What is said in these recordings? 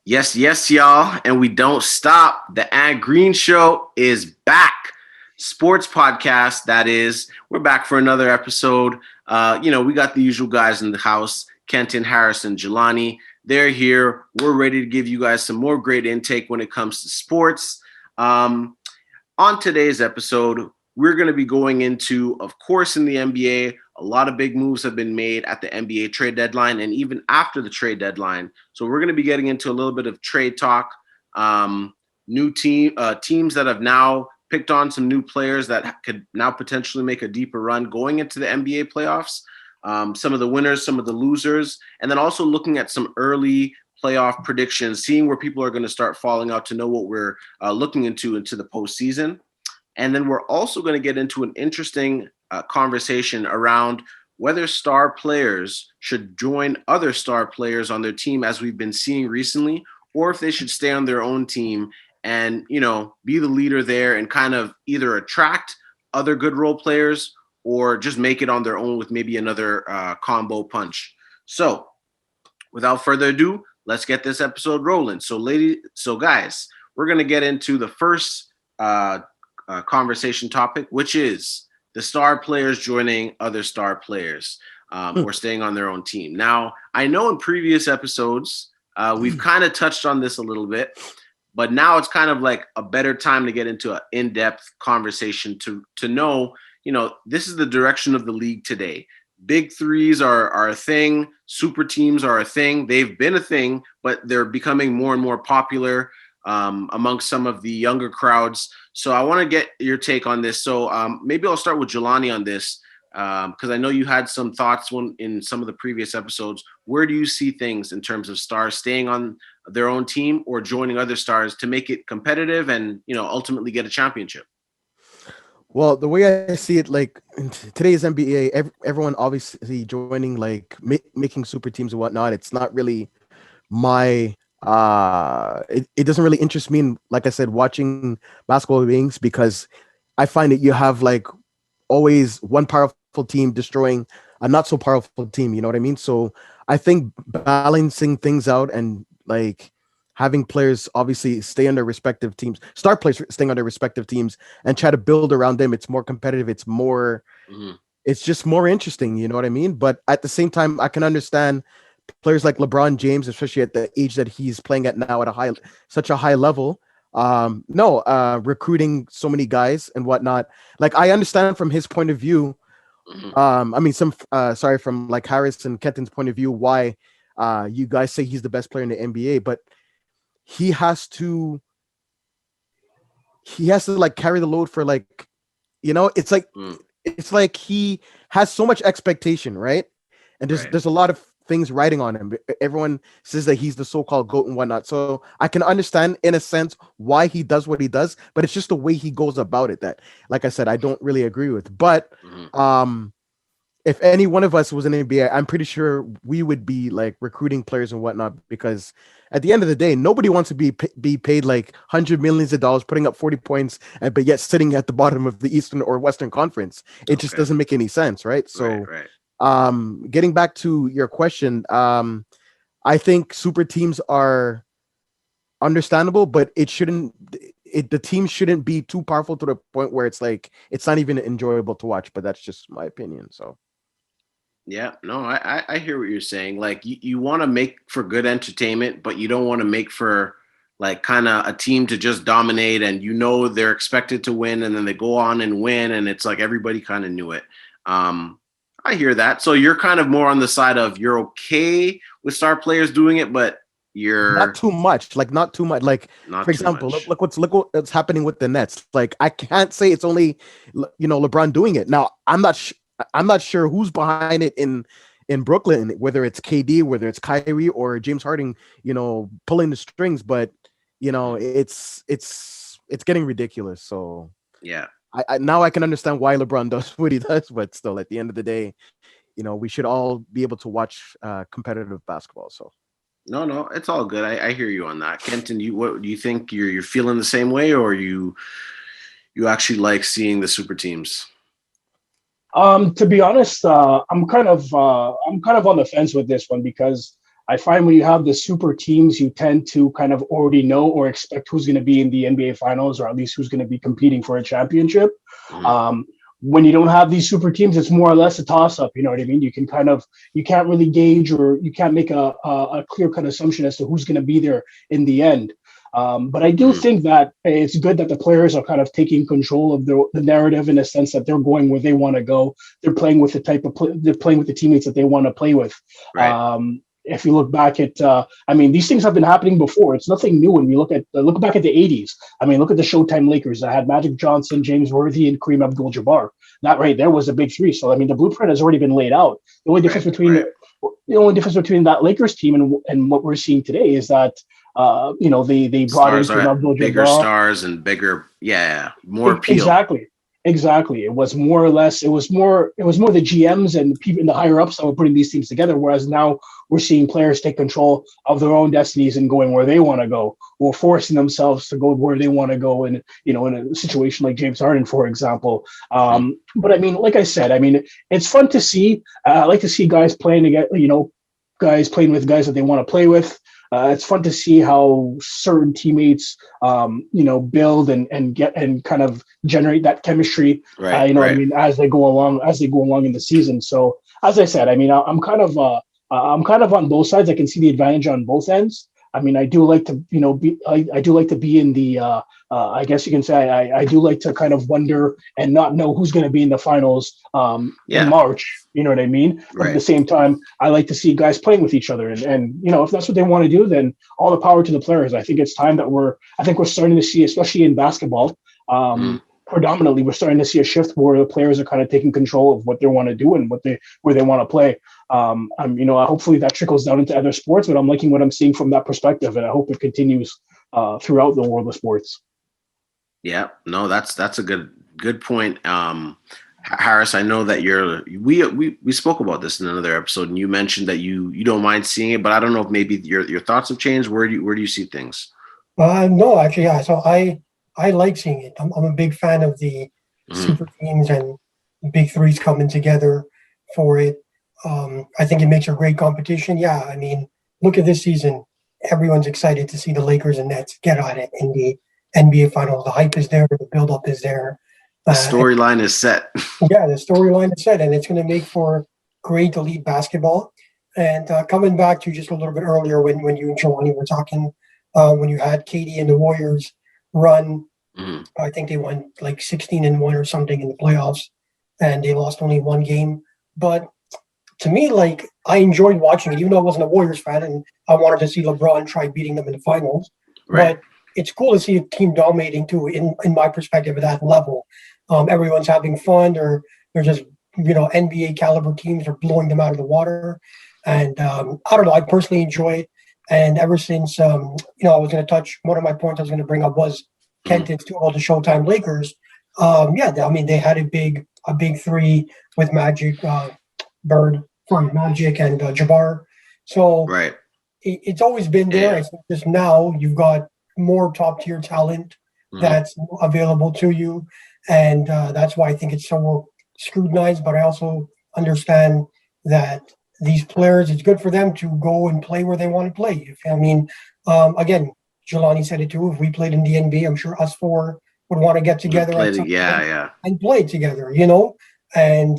Yes, yes, y'all. And we don't stop. The Ant Green Show is back. Sports podcast, that is. We're back for another episode. We got the usual guys in the house, Kenton, Harrison, Jelanie. They're here. We're ready to give you guys some more great intake when it comes to sports. On today's episode, we're going to be going into, of course, in the NBA, a lot of big moves have been made at the NBA trade deadline and even after the trade deadline. So we're going to be getting into a little bit of trade talk, teams that have now picked on some new players that could now potentially make a deeper run going into the NBA playoffs, some of the winners, some of the losers, and then also looking at some early playoff predictions, seeing where people are going to start falling out to know what we're looking into the postseason. And then we're also going to get into an interesting conversation around whether star players should join other star players on their team, as we've been seeing recently, or if they should stay on their own team and, be the leader there and kind of either attract other good role players or just make it on their own with maybe another combo punch. So without further ado, let's get this episode rolling. So guys, we're going to get into the first conversation topic, which is the star players joining other star players or staying on their own team. Now, I know in previous episodes, we've kind of touched on this a little bit, but now it's kind of like a better time to get into an in-depth conversation to know, this is the direction of the league today. Big threes are a thing. Super teams are a thing. They've been a thing, but they're becoming more and more popular amongst some of the younger crowds. So I want to get your take on this. So maybe I'll start with Jelanie on this because I know you had some thoughts in some of the previous episodes. Where do you see things in terms of stars staying on their own team or joining other stars to make it competitive and, ultimately get a championship? Well, the way I see it, like in today's NBA, everyone obviously joining, like making super teams and whatnot. It's not really my it doesn't really interest me in, like I said, watching basketball games, because I find that you have like always one powerful team destroying a not so powerful team, you know what I mean? So I think balancing things out and like having players obviously stay on their respective teams, star players staying on their respective teams and try to build around them, it's more competitive, it's more it's just more interesting, you know what I mean? But at the same time, I can understand players like LeBron James, especially at the age that he's playing at now at such a high level, recruiting so many guys and whatnot. Like, I understand from his point of view, from like Harris and Kenton's point of view, why you guys say he's the best player in the NBA, but he has to like carry the load for like, it's like he has so much expectation, right? And there's a lot of things riding on him. Everyone says that he's the so-called GOAT and whatnot. So I can understand in a sense why he does what he does, but it's just the way he goes about it that, like I said, I don't really agree with. But if any one of us was in the NBA, I'm pretty sure we would be like recruiting players and whatnot, because at the end of the day, nobody wants to be paid like hundreds of millions of dollars, putting up 40 points, but yet sitting at the bottom of the Eastern or Western Conference. It just doesn't make any sense, right? So getting back to your question, I think super teams are understandable, but the team shouldn't be too powerful to the point where it's like it's not even enjoyable to watch. But that's just my opinion. So yeah, no, I hear what you're saying. Like you want to make for good entertainment, but you don't want to make for like kind of a team to just dominate and they're expected to win and then they go on and win and it's like everybody kind of knew it. I hear that. So you're kind of more on the side of you're okay with star players doing it, but you're not too much. Like, for example, look what's happening with the Nets. Like, I can't say it's only LeBron doing it. Now, I'm not sure who's behind it in Brooklyn, whether it's KD, whether it's Kyrie or James Harden, pulling the strings, but it's getting ridiculous. So yeah. I now I can understand why LeBron does what he does, but still, at the end of the day, we should all be able to watch competitive basketball. So, no, it's all good. I hear you on that, Kenton. What do you think? You're feeling the same way, or you actually like seeing the super teams? To be honest, I'm kind of on the fence with this one, because I find when you have the super teams, you tend to kind of already know or expect who's going to be in the NBA Finals, or at least who's going to be competing for a championship. When you don't have these super teams, it's more or less a toss-up. You know what I mean? You can't really gauge, or you can't make a clear-cut assumption as to who's going to be there in the end. But I do think that it's good that the players are kind of taking control of the narrative, in a sense that they're going where they want to go. They're playing with they're playing with the teammates that they want to play with. Right. If you look back at, these things have been happening before. It's nothing new when we look back at the 80s. I mean, look at the Showtime Lakers that had Magic Johnson, James Worthy, and Kareem Abdul-Jabbar. That right there was a big three. So, I mean, the blueprint has already been laid out. The only difference between that Lakers team and what we're seeing today is that, they brought in Kareem Abdul-Jabbar. Bigger stars and bigger, more appeal. Exactly. It was more the GMs and people in the higher ups that were putting these teams together. Whereas now we're seeing players take control of their own destinies and going where they want to go, or forcing themselves to go where they want to go. And, in a situation like James Harden, for example. But I mean, like I said, it's fun to see. I like to see guys playing again, guys playing with guys that they want to play with. It's fun to see how certain teammates, build and get and kind of generate that chemistry. As they go along in the season. So as I said, I'm kind of on both sides. I can see the advantage on both ends. I do like to, I do like to be in the, I guess you can say, I do like to kind of wonder and not know who's going to be in the finals in March. You know what I mean? But at the same time, I like to see guys playing with each other. And if that's what they want to do, then all the power to the players. I think it's time that we're starting to see, especially in basketball, predominantly, we're starting to see a shift where the players are kind of taking control of what they want to do and where they want to play. Hopefully that trickles down into other sports, but I'm liking what I'm seeing from that perspective, and I hope it continues throughout the world of sports. Yeah, no, that's a good point. Harris, I know that we spoke about this in another episode, and you mentioned that you don't mind seeing it, but I don't know if maybe your thoughts have changed. Where do you see things? No, actually, yeah. So I like seeing it. I'm a big fan of the super teams and big threes coming together for it. I think it makes a great competition. Yeah, look at this season. Everyone's excited to see the Lakers and Nets get on it in the NBA Finals. The hype is there. The build-up is there. The storyline is set. Yeah, the storyline is set, and it's going to make for great elite basketball. And coming back to just a little bit earlier when you and Jelanie were talking, when you had KD and the Warriors run, I think they went like 16-1 or something in the playoffs, and they lost only one game. But to me, I enjoyed watching it, even though I wasn't a Warriors fan, and I wanted to see LeBron try beating them in the finals. Right. But it's cool to see a team dominating too, in my perspective, at that level. Everyone's having fun. They're just, NBA caliber teams are blowing them out of the water. And I don't know, I personally enjoy it. And ever since, I was going to touch, one of my points I was going to bring up was Kenton's to all the Showtime Lakers. They had a big three with Magic, Magic and Jabbar. So it's always been there. Yeah. I think just now you've got more top tier talent that's available to you. And that's why I think it's so scrutinized. But I also understand that these players, it's good for them to go and play where they want to play. Again, Jelanie said it too. If we played in the NBA, I'm sure us four would want to get together and play together, And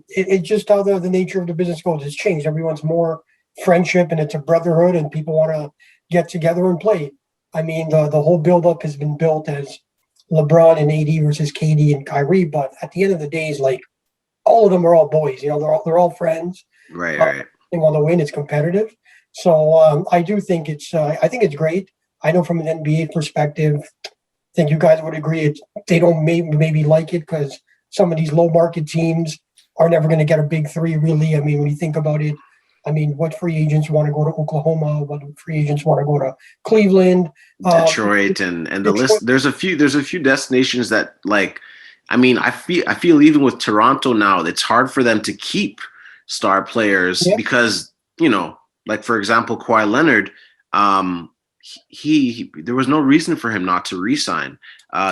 it's just how the nature of the business goes. It's changed. Everyone's more friendship, and it's a brotherhood, and people want to get together and play. The whole build-up has been built as LeBron and AD versus KD and Kyrie, but at the end of the day, it's like all of them are all boys. They're all friends. Right. They want to win. It's competitive. So I do think I think it's great. I know from an NBA perspective, I think you guys would agree they don't maybe like it because some of these low market teams are never going to get a big three, really. When you think about it, what free agents want to go to Oklahoma? What free agents want to go to Cleveland, Detroit, and the list? There's a few destinations that I feel even with Toronto now, it's hard for them to keep star players because for example, Kawhi Leonard, he there was no reason for him not to re-sign.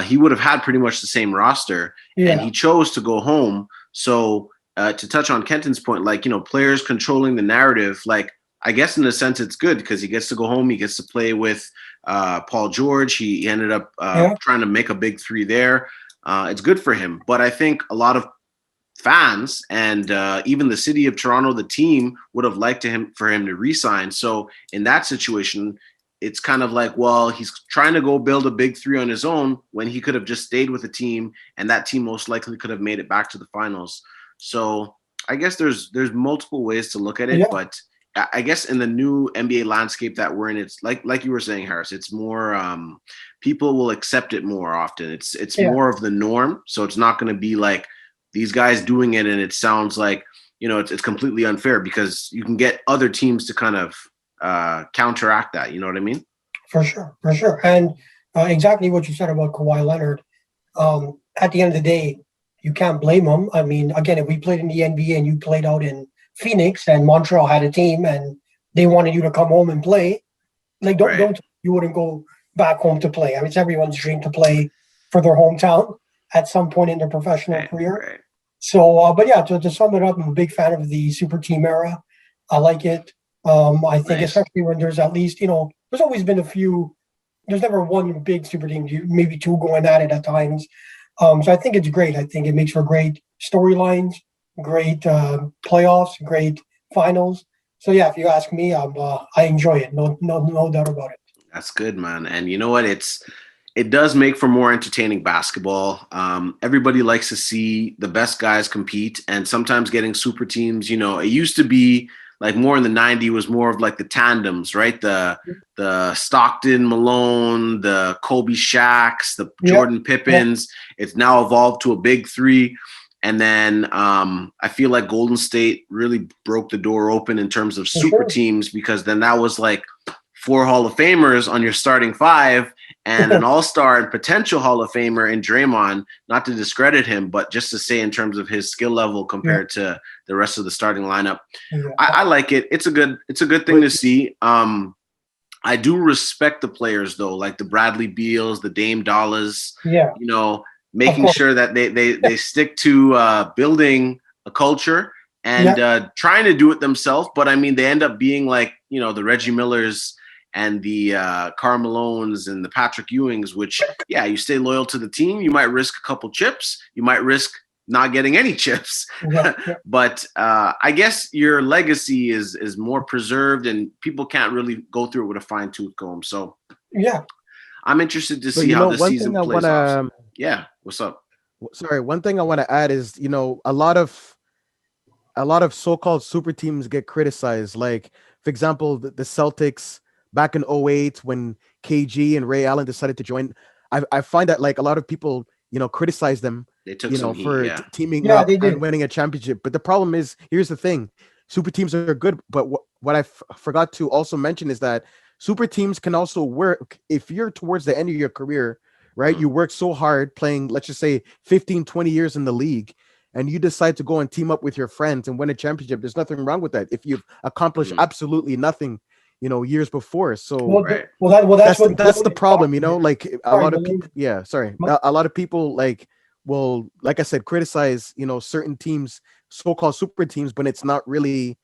He would have had pretty much the same roster, and he chose to go home. So to touch on Kenton's point, players controlling the narrative, I guess in a sense it's good because he gets to go home. He gets to play with Paul George. He ended up trying to make a big three there. It's good for him. But I think a lot of fans and even the city of Toronto, the team, would have liked for him to re-sign. So in that situation, it's kind of like, well, he's trying to go build a big three on his own when he could have just stayed with the team, and that team most likely could have made it back to the finals. So I guess there's multiple ways to look at it, but I guess in the new NBA landscape that we're in, it's like you were saying, Harris, it's more people will accept it more often. It's more of the norm. So it's not going to be like these guys doing it and it sounds like, it's completely unfair, because you can get other teams to kind of counteract that. You know what I mean? For sure. And exactly what you said about Kawhi Leonard. At the end of the day, you can't blame him. I mean, again, if we played in the NBA and you played out in Phoenix and Montreal had a team and they wanted you to come home and play, like don't you wouldn't go back home to play. I mean, it's everyone's dream to play for their hometown at some point in their professional career. Right. So, but yeah, to sum it up, I'm a big fan of the super team era. I like it. I think especially when there's at least, there's always been a few, there's never one big super team, maybe two going at it at times. So I think it's great. I think it makes for great storylines, great playoffs, great finals. So yeah, if you ask me, I enjoy it. No doubt about it. That's good, man. And you know what? It does make for more entertaining basketball. Everybody likes to see the best guys compete, and sometimes getting super teams, it used to be like more in the 90s was more of like the tandems, right? The Stockton, Malone, the Kobe Shaqs, the Jordan Pippins. It's now evolved to a big three. And then I feel like Golden State really broke the door open in terms of super teams, because then that was like 4 Hall of Famers on your starting 5 and an all-star and potential Hall of Famer in Draymond, not to discredit him, but just to say in terms of his skill level compared to the rest of the starting lineup. I like it. It's a good thing to see. I do respect the players though, like the Bradley Beals, the Dame Dollas, making sure that they stick to building a culture and trying to do it themselves. But I mean, they end up being like, the Reggie Millers and the Karl Malones and the Patrick Ewings, which, you stay loyal to the team. You might risk a couple chips. You might risk not getting any chips. But I guess your legacy is more preserved, and people can't really go through it with a fine-tooth comb. So I'm interested to see how the season plays out. Yeah, what's up? Sorry, one thing I want to add is, a lot of so-called super teams get criticized. Like, for example, the Celtics back in 2008 when KG and Ray Allen decided to join. I find that like a lot of people, criticize them, they took for teaming up and winning a championship. But the problem is, here's the thing: super teams are good, but what I forgot to also mention is that super teams can also work if you're towards the end of your career, right? You work so hard playing, let's just say 15, 20 years in the league, and you decide to go and team up with your friends and win a championship. There's nothing wrong with that if you've accomplished absolutely nothing, years before. So that's the problem, like a lot of people. Yeah, sorry. A lot of people like I said, criticize, certain teams, so-called super teams, but it's not really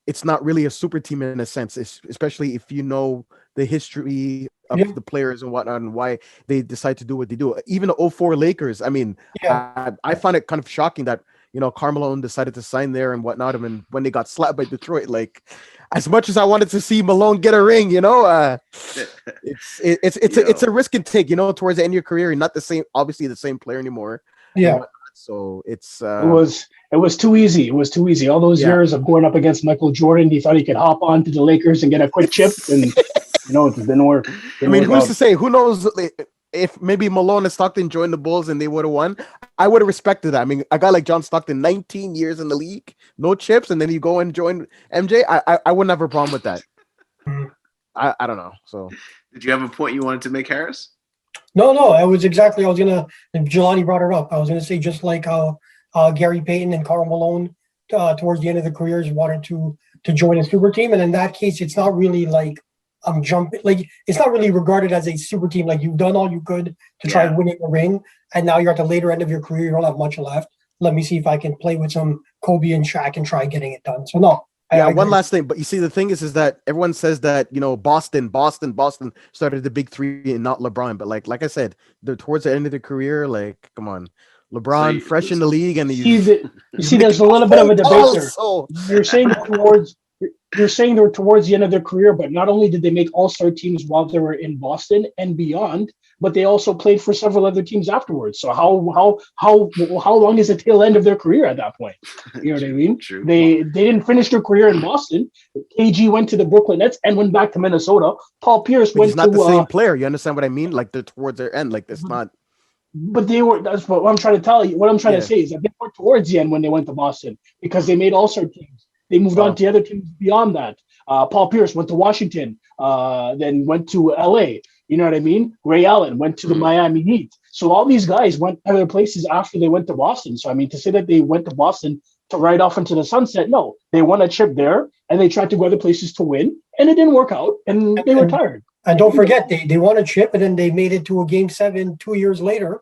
a super team in a sense, especially if you know the history of the players and whatnot and why they decide to do what they do. Even the 2004 Lakers, I mean, I find it kind of shocking that, Karl Malone decided to sign there and whatnot. I mean, when they got slapped by Detroit, like, as much as I wanted to see Malone get a ring, it's a risk and take, towards the end of your career. You're not obviously the same player anymore. So it's it was too easy. It was too easy. All those years of going up against Michael Jordan, he thought he could hop on to the Lakers and get a quick chip, and it didn't work. I mean, who's to say? Who knows if maybe Malone and Stockton joined the Bulls and they would have won? I would have respected that. I mean, a guy like John Stockton, 19 years in the league, no chips, and then you go and join MJ. I wouldn't have a problem with that. I don't know. So, did you have a point you wanted to make, Harris? No, it was exactly. Jelanie brought it up. I was gonna say just like how Gary Payton and Karl Malone towards the end of their careers wanted to join a super team, and in that case, it's not really like it's not really regarded as a super team. Like, you've done all you could to try winning a ring, and now you're at the later end of your career. You don't have much left. Let me see if I can play with some Kobe and Shaq and try getting it done. So no, Yeah, I one agree. last thing, but you see, the thing is that everyone says that Boston started the big three and not LeBron. But like I said, towards the end of their career, like, come on, So LeBron fresh in the league, and See, he's you he's see, making there's a little bit of a phone debate calls. there. So You're saying that you're saying they were towards the end of their career, but not only did they make all-star teams while they were in Boston and beyond, but they also played for several other teams afterwards. So how long is the tail end of their career at that point? You know what I mean? True. They didn't finish their career in Boston. KG went to the Brooklyn Nets and went back to Minnesota. Paul Pierce but went he's not to the same player. You understand what I mean? Like, they're towards their end. Like, it's not. but they were. That's what I'm trying to tell you. What I'm trying Yeah. to say is that they were towards the end when they went to Boston because they made all-star teams. They moved on to the other teams beyond that. Paul Pierce went to Washington, then went to LA. You know what I mean? Ray Allen went to the Miami Heat. So all these guys went other places after they went to Boston. So I mean, to say that they went to Boston to ride off into the sunset, no, they won a chip there and they tried to go other places to win, and it didn't work out, and they retired. And don't forget, they won a chip, and then they made it to a Game 7 2 years later,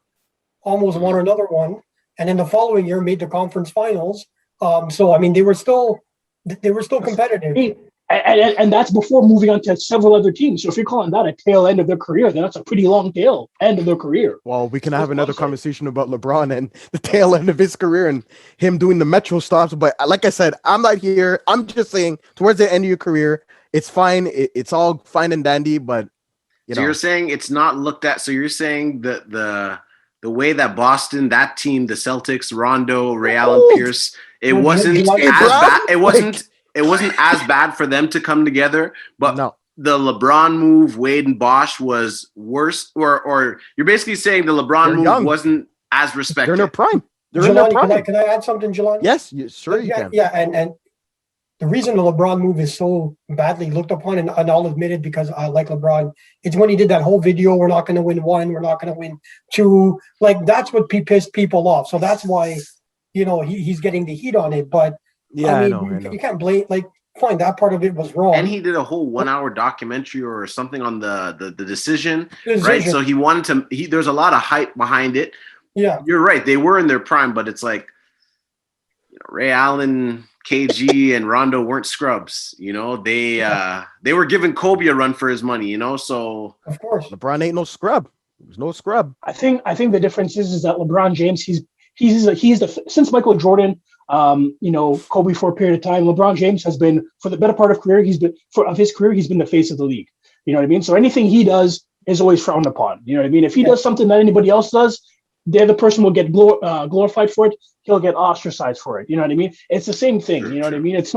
almost won another one, and then the following year made the conference finals. So I mean, they were still competitive. And that's before moving on to several other teams. So if you're calling that a tail end of their career, then that's a pretty long tail end of their career. Well, we can have another conversation about LeBron and the tail end of his career and him doing the Metro stops. But like I said, I'm not here. I'm just saying, towards the end of your career, it's fine. It's all fine and dandy. But so you're saying it's not looked at. So you're saying that the way that Boston, that team, the Celtics, Rondo, Ray Allen, Pierce, it wasn't as bad. It wasn't as bad for them to come together, but the LeBron move, Wade and Bosch, was worse. Or you're basically saying the LeBron move wasn't as respected. They're in their prime. Jelanie, can I add something, Jelanie? Yes, sure you can. Yeah, and the reason the LeBron move is so badly looked upon, and I'll admit it because I like LeBron, it's when he did that whole video, we're not going to win one, we're not going to win two. Like, that's what pissed people off. So that's why, he's getting the heat on it. But yeah, I know. You can't blame, fine, that part of it was wrong. And he did a whole 1 hour documentary or something on the decision, right? So he wanted to, there's a lot of hype behind it. Yeah. You're right. They were in their prime, but it's like, Ray Allen, KG, and Rondo weren't scrubs. They were giving Kobe a run for his money, so. Of course. LeBron ain't no scrub. There's no scrub. I think the difference is that LeBron James, since Michael Jordan, Kobe for a period of time, LeBron James has been, for the better part of his career, he's been the face of the league. You know what I mean? So anything he does is always frowned upon. You know what I mean? If he does something that anybody else does, the other person will get glorified for it. He'll get ostracized for it. You know what I mean? It's the same thing. You know what I mean? It's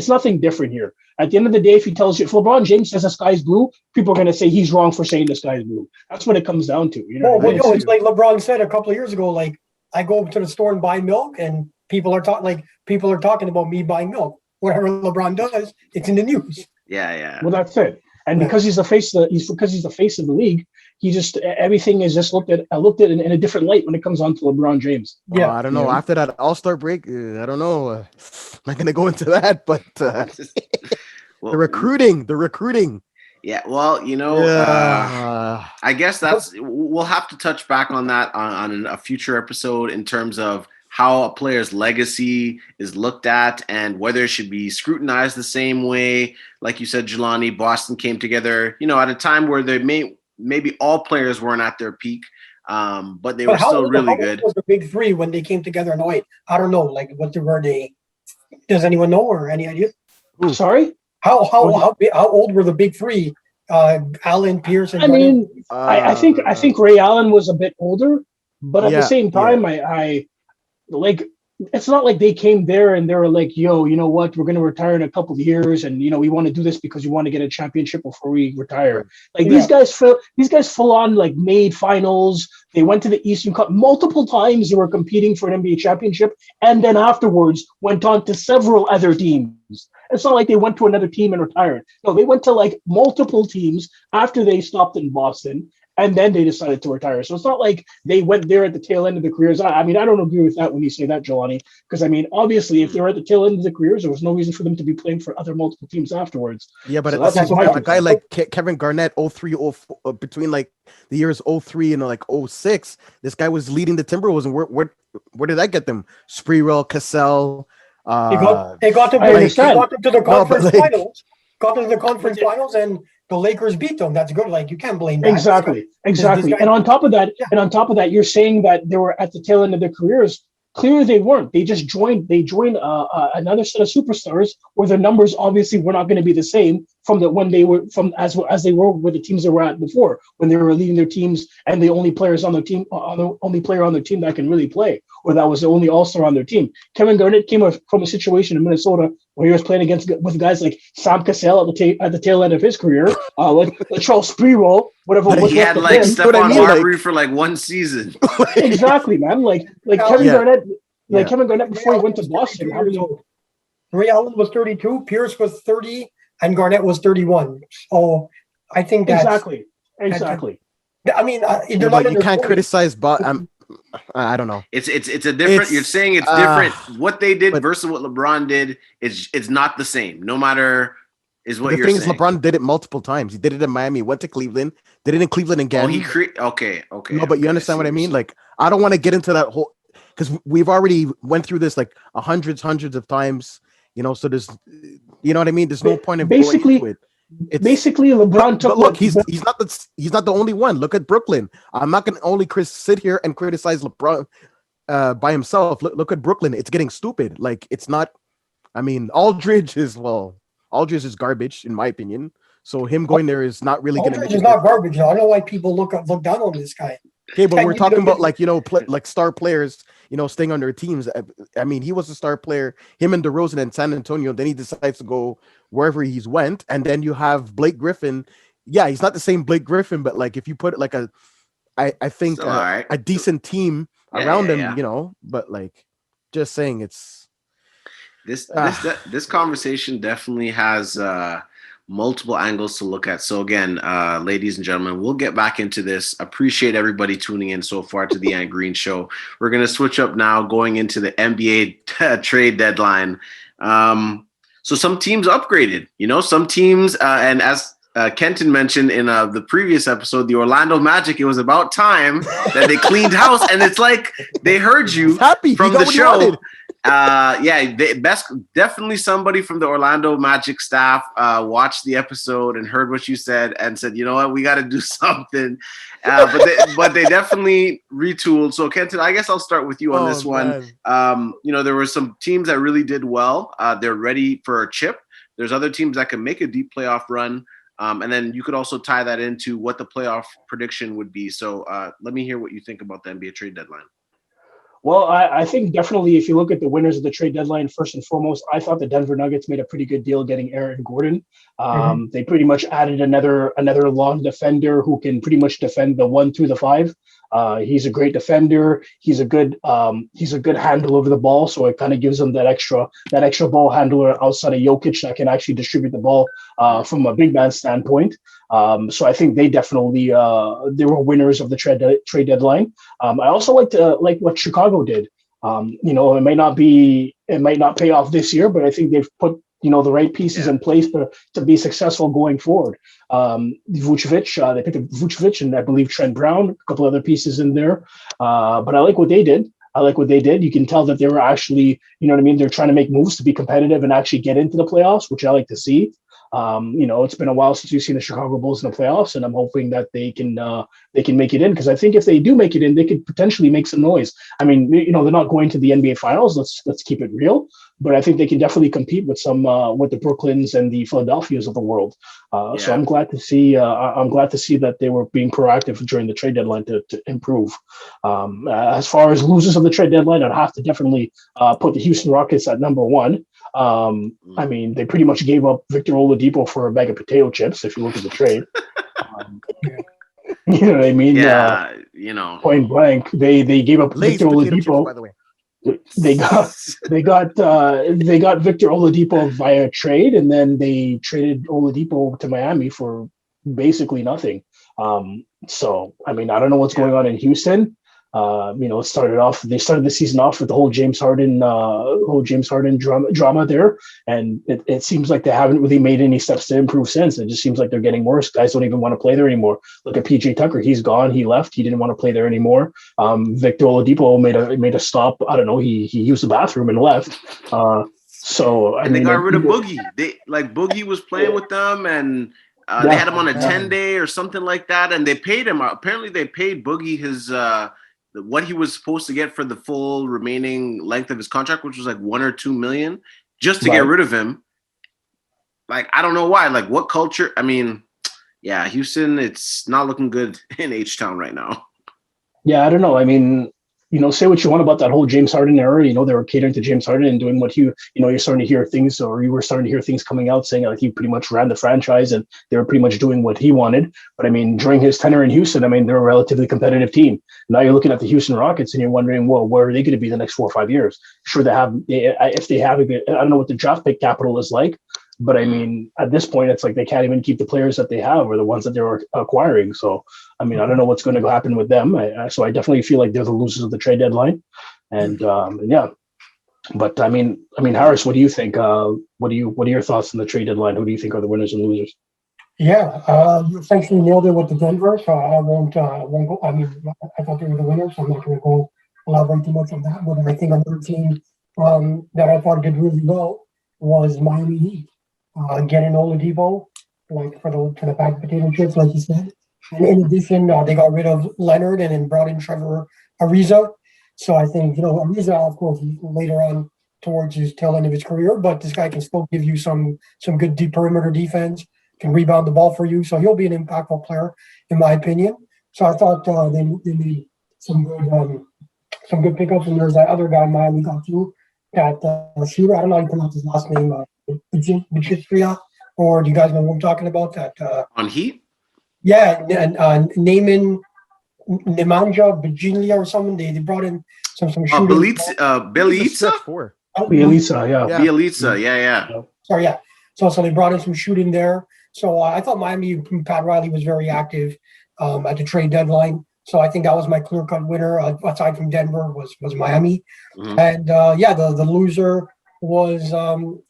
nothing different here. At the end of the day, if LeBron James says the sky is blue, people are going to say he's wrong for saying the sky is blue. That's what it comes down to. It's like LeBron said a couple of years ago, like, I go to the store and buy milk, and people are talking about me buying milk. Whatever LeBron does, it's in the news. Yeah. Well, that's it. And because he's the face of the league, everything is just looked at in a different light when it comes on to LeBron James. Yeah, I don't know. After that All-Star break, I don't know. I'm not gonna go into that, but the recruiting. Yeah, well, I guess we'll have to touch back on that on a future episode in terms of how a player's legacy is looked at and whether it should be scrutinized the same way. Like you said, Jelanie, Boston came together, at a time where maybe all players weren't at their peak, but they were still really good. How was the big three when they came together in 08? I don't know. Like, were they? Does anyone know or any idea? Ooh. Sorry? How old were the big three? Allen, Pierce, and I think Ray Allen was a bit older, but at the same time, I it's not like they came there and they were like, yo, you know what, we're going to retire in a couple of years, and we want to do this because we want to get a championship before we retire. These guys full on made finals. They went to the Eastern Cup multiple times. They were competing for an NBA championship, and then afterwards went on to several other teams. It's not like they went to another team and retired. No, they went to multiple teams after they stopped in Boston, and then they decided to retire. So it's not like they went there at the tail end of their careers. I don't agree with that when you say that, Jelanie, because obviously if they were at the tail end of their careers, there was no reason for them to be playing for other multiple teams afterwards. Yeah, but a guy like Kevin Garnett, 03, 04, between the years 03 and 06, this guy was leading the Timberwolves, and where did that get them? Sprewell, Cassell, They got them. I They understand. got them to the conference like- finals. Got them to the conference finals, and the Lakers beat them. That's good. Like you can't blame that. Exactly. This guy- And on top of that, Yeah. you're saying that they were at the tail end of their careers. Clearly, they weren't. They just joined. They joined another set of superstars, where their numbers obviously were not going to be the same from when they were as they were with the teams they were at before, when they were leading their teams and the only players on their team, the only player on their team that can really play, or that was the only All-Star on their team. Kevin Garnett came from a situation in Minnesota where he was playing with guys like Sam Cassell at the tail end of his career, like Charles Sprewell, whatever was He left had of like him. Stephon mean? Marbury for like one season. Exactly, man. Like Kevin Yeah. Garnett, Yeah. Kevin Garnett before he Ray went to Allen was Boston. 32 years old. Ray Allen was 32, Pierce was 30, and Garnett was 31. So I think that's Exactly. I mean, they're not but in you their can't 40s. criticize. But I don't know. It's a different. You're saying it's different. What they did but- versus what LeBron did is it's not the same. No matter is what The you're thing saying. is, LeBron did it multiple times. He did it in Miami, went to Cleveland, did it in Cleveland again. Okay. No, but you understand what I mean? Like, I don't want to get into that whole, because we've already went through this like hundreds of times, so there's, you know what I mean? There's no point in Basically- going into it. Basically, LeBron took. But look, he's not the only one. Look at Brooklyn. I'm not going to only sit here and criticize LeBron by himself. Look at Brooklyn. It's getting stupid. Like, it's not. I mean, Aldridge is garbage in my opinion. So him going there is not really going to Aldridge make is not garbage. I don't know why people look down on this guy. Okay, but we're you talking know- about like star players, staying on their teams. I mean, he was a star player. Him and DeRozan in San Antonio. Then he decides to go wherever he's went, and then you have Blake Griffin. Yeah, he's not the same Blake Griffin, but like if you put like I think Still all right. a decent team Yeah, around yeah, him, But like, just saying, it's This conversation definitely has multiple angles to look at. So again, ladies and gentlemen, we'll get back into this. Appreciate everybody tuning in so far to the Ant Green Show. We're going to switch up now going into the NBA trade deadline. So some teams upgraded, some teams, and as Kenton mentioned in the previous episode, the Orlando Magic, it was about time that they cleaned house, and it's like they heard you happy from He got the what he show. wanted. Definitely somebody from the Orlando Magic staff watched the episode and heard what you said and said, you know what, we got to do something. But they definitely retooled. So Kenton, I guess I'll start with you on this one. There were some teams that really did well. They're ready for a chip. There's other teams that can make a deep playoff run. And then you could also tie that into what the playoff prediction would be. So let me hear what you think about the NBA trade deadline. Well, I think definitely if you look at the winners of the trade deadline, first and foremost, I thought the Denver Nuggets made a pretty good deal getting Aaron Gordon. They pretty much added another long defender who can pretty much defend the 1 through the 5. He's a great defender. He's a good handle over the ball. So it kind of gives him that extra ball handler outside of Jokic that can actually distribute the ball from a big man standpoint. So I think they definitely they were winners of the trade deadline. I also like what Chicago did. It might not pay off this year, but I think they've put the right pieces in place to be successful going forward. Vucevic, they picked up Vucevic and I believe Trent Brown, a couple other pieces in there. But I like what they did. You can tell that they were actually, they're trying to make moves to be competitive and actually get into the playoffs, which I like to see. It's been a while since we've seen the Chicago Bulls in the playoffs, and I'm hoping that they can make it in, because I think if they do make it in, they could potentially make some noise. I mean, they're not going to the NBA Finals. Let's keep it real, but I think they can definitely compete with with the Brooklyns and the Philadelphias of the world. So I'm glad to see. I'm glad to see that they were being proactive during the trade deadline to improve. As far as losers of the trade deadline, I'd have to definitely put the Houston Rockets at number one. I mean, they pretty much gave up Victor Oladipo for a bag of potato chips, if you look at the trade. You know what I mean? Yeah, point blank, they gave up Lay's Victor potato chips, Oladipo. by the way. They got Victor Oladipo via trade, and then they traded Oladipo to Miami for basically nothing. So I mean, I don't know what's going on in Houston. They started the season off with the whole James Harden drama there, and it seems like they haven't really made any steps to improve since. It just seems like they're getting worse. Guys don't even want to play there anymore. Look at PJ Tucker; he's gone. He left. He didn't want to play there anymore. Victor Oladipo made a stop. I don't know. He used the bathroom and left. They got rid of Boogie. Boogie was playing with them, and they had him on a 10-day or something like that, and they paid him. Apparently, they paid Boogie his what he was supposed to get for the full remaining length of his contract, which was like $1 or $2 million, just to get rid of him. Like, I don't know why. Like, what culture? I mean, yeah, Houston, it's not looking good in H-Town right now. Yeah, I don't know. I mean, say what you want about that whole James Harden era. They were catering to James Harden and doing what you're starting to hear things, or you were starting to hear things coming out saying like he pretty much ran the franchise and they were pretty much doing what he wanted. But I mean, during his tenure in Houston, I mean, they're a relatively competitive team. Now you're looking at the Houston Rockets and you're wondering, well, where are they going to be the next 4 or 5 years? Sure, if they have a good, I don't know what the draft pick capital is like, but I mean, at this point, it's like they can't even keep the players that they have or the ones that they're acquiring. So, I mean, I don't know what's going to happen with them. So I definitely feel like they're the losers of the trade deadline. And yeah, but I mean, Harris, what do you think? What are your thoughts on the trade deadline? Who do you think are the winners and losers? Yeah, you essentially nailed it with the Denver. So I won't go. I mean, I thought they were the winners, so I'm not going to go elaborate too much on that. But I think another team that I thought did really well was Miami Heat. Getting Oladipo, like for the bag potato chips, like you said. And in addition, they got rid of Leonard and then brought in Trevor Ariza. So I think, Ariza, of course, later on towards his tail end of his career, but this guy can still give you some good deep perimeter defense, can rebound the ball for you. So he'll be an impactful player, in my opinion. So I thought they made some good pickups. And there's that other guy Miami got too, that shooter. I don't know how you pronounce his last name. Bajistria, or do you guys know what I'm talking about? That on Heat? Yeah, Naaman Nemanja Bajilia or something. They brought in some shooting. Bielitsa? Bielitsa, yeah. Bielitsa, yeah. Sorry, yeah. So they brought in some shooting there. So I thought Miami, Pat Riley was very active at the trade deadline. So I think that was my clear-cut winner. Aside from Denver, was Miami. Mm-hmm. And the loser was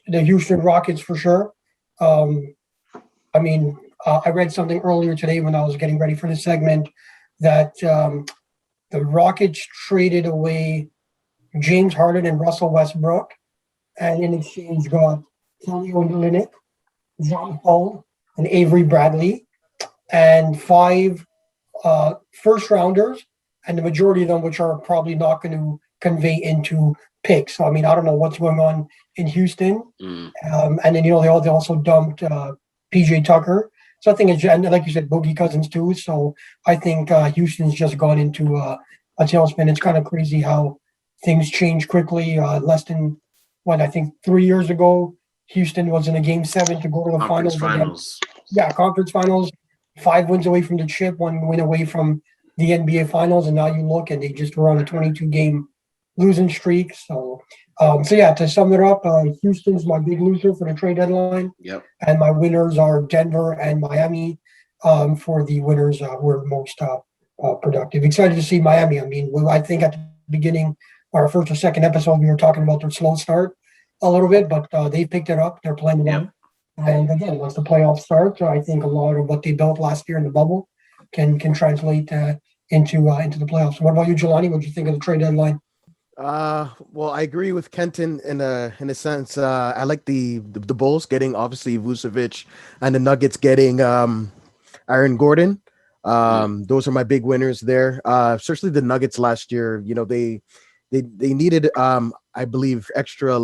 the Houston Rockets for sure. I read something earlier today when I was getting ready for this segment that the Rockets traded away James Harden and Russell Westbrook, and in exchange got Kelly Olynyk, John Paul, and Avery Bradley, and 5 first rounders, and the majority of them which are probably not going to convey into picks. So I don't know what's going on in Houston. And then they also dumped PJ Tucker. So I think it's, and like you said, Boogie Cousins too. So I think Houston's just gone into a tailspin. It's kind of crazy how things change quickly. Less than 3 years ago, Houston was in a Game 7 to go to the finals. Conference finals. 5 wins away from the chip, 1 win away from the NBA finals, and now you look and they just were on a 22-game losing streak. So to sum it up, Houston's my big loser for the trade deadline. Yep. And my winners are Denver and Miami. For the winners were most productive. Excited to see Miami. I think at the beginning, our first or second episode, we were talking about their slow start a little bit, but they picked it up. They're playing well. Yep. And again, once the playoffs start, I think a lot of what they built last year in the bubble can translate into the playoffs. What about you, Jelanie? What do you think of the trade deadline? Well, I agree with Kenton in a sense. I like the Bulls getting obviously Vucevic, and the Nuggets getting Aaron Gordon. Those are my big winners there. Especially the Nuggets last year. They needed I believe extra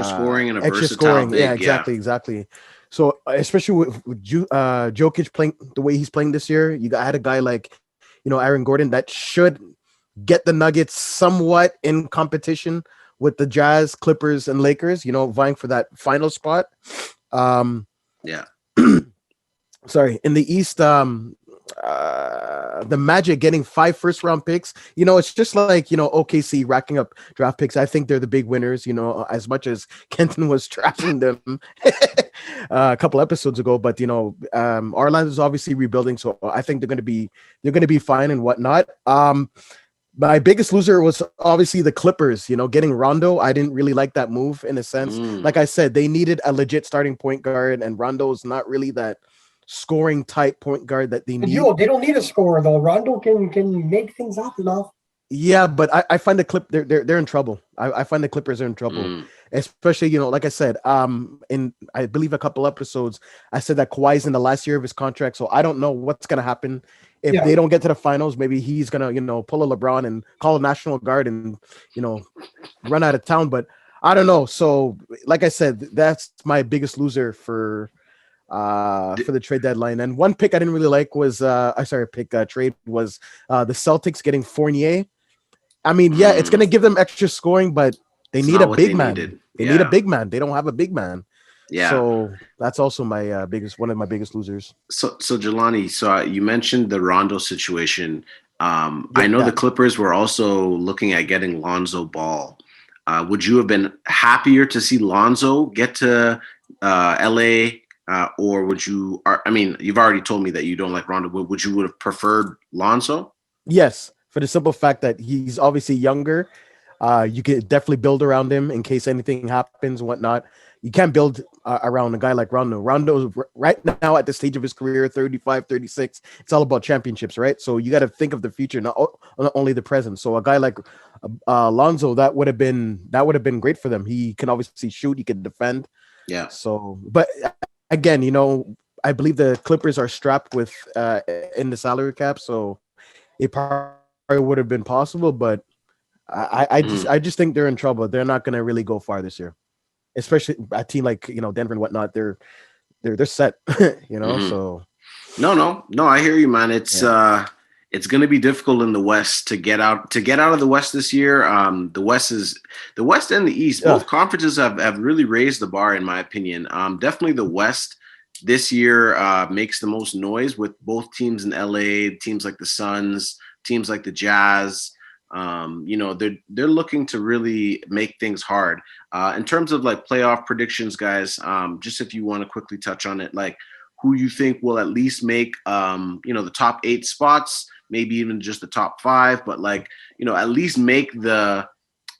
scoring and a extra versatile scoring. Big, Exactly. So especially with Jokic playing the way he's playing this year, I had a guy like Aaron Gordon that should get the Nuggets somewhat in competition with the Jazz, Clippers, and Lakers, vying for that final spot. Sorry, in the East, the Magic getting 5 first-round picks. It's just like, OKC racking up draft picks. I think they're the big winners, as much as Kenton was trashing them a couple episodes ago. But Orlando's obviously rebuilding, so I think they're gonna be fine and whatnot. My biggest loser was obviously the Clippers. Getting Rondo, I didn't really like that move in a sense. Like I said, they needed a legit starting point guard, and Rondo's not really that scoring type point guard that they need. They don't need a scorer though. Rondo can make things happen now. Yeah, but I find they're in trouble. I find the Clippers are in trouble, especially like I said, in I believe a couple episodes, I said that Kawhi's in the last year of his contract, so I don't know what's gonna happen if they don't get to the finals. Maybe he's gonna pull a LeBron and call a National Guard and run out of town. But I don't know. So like I said, that's my biggest loser for the trade deadline. And one pick I didn't really like was trade was the Celtics getting Fournier. I mean, yeah, it's gonna give them extra scoring, but they need a big man. They need a big man. They don't have a big man. Yeah. So that's also my one of my biggest losers. So Jelanie, you mentioned the Rondo situation. I know the Clippers were also looking at getting Lonzo Ball. Would you have been happier to see Lonzo get to LA? Or would you? You've already told me that you don't like Rondo. But would you have preferred Lonzo? Yes, for the simple fact that he's obviously younger. You could definitely build around him in case anything happens and whatnot. You can't build around a guy like Rondo. Rondo's right now at the stage of his career, 35, 36. It's all about championships, right? So you got to think of the future, not only the present. So a guy like Lonzo, that would have been great for them. He can obviously shoot. He can defend. Yeah. So, but again, I believe the Clippers are strapped with in the salary cap, so it probably would have been possible. But I just think they're in trouble. They're not going to really go far this year, especially a team like Denver and whatnot. They're set, So no, I hear you, man. It's going to be difficult in the West to get out of the West this year. The West and the East, both conferences have really raised the bar, in my opinion. Definitely the West this year makes the most noise with both teams in LA, teams like the Suns, teams like the Jazz. They're looking to really make things hard. In terms of like playoff predictions, guys, just if you want to quickly touch on it, like who you think will at least make the top 8 spots, maybe even just the top 5, but at least make the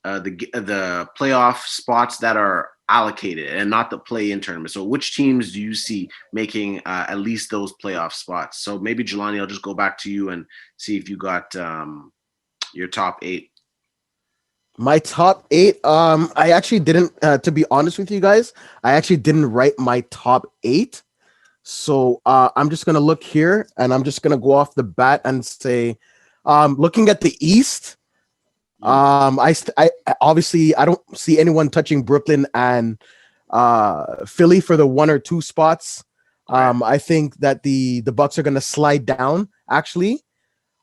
playoff spots that are allocated and not the play-in tournament. So which teams do you see making at least those playoff spots? So maybe Jelanie, I'll just go back to you and see if you got your top 8. My top 8, I actually didn't, to be honest with you guys, I actually didn't write my top 8. So I'm just going to look here and I'm just going to go off the bat and say, looking at the East, I obviously I don't see anyone touching Brooklyn and Philly for the 1 or 2 spots. I think that the Bucks are going to slide down, actually.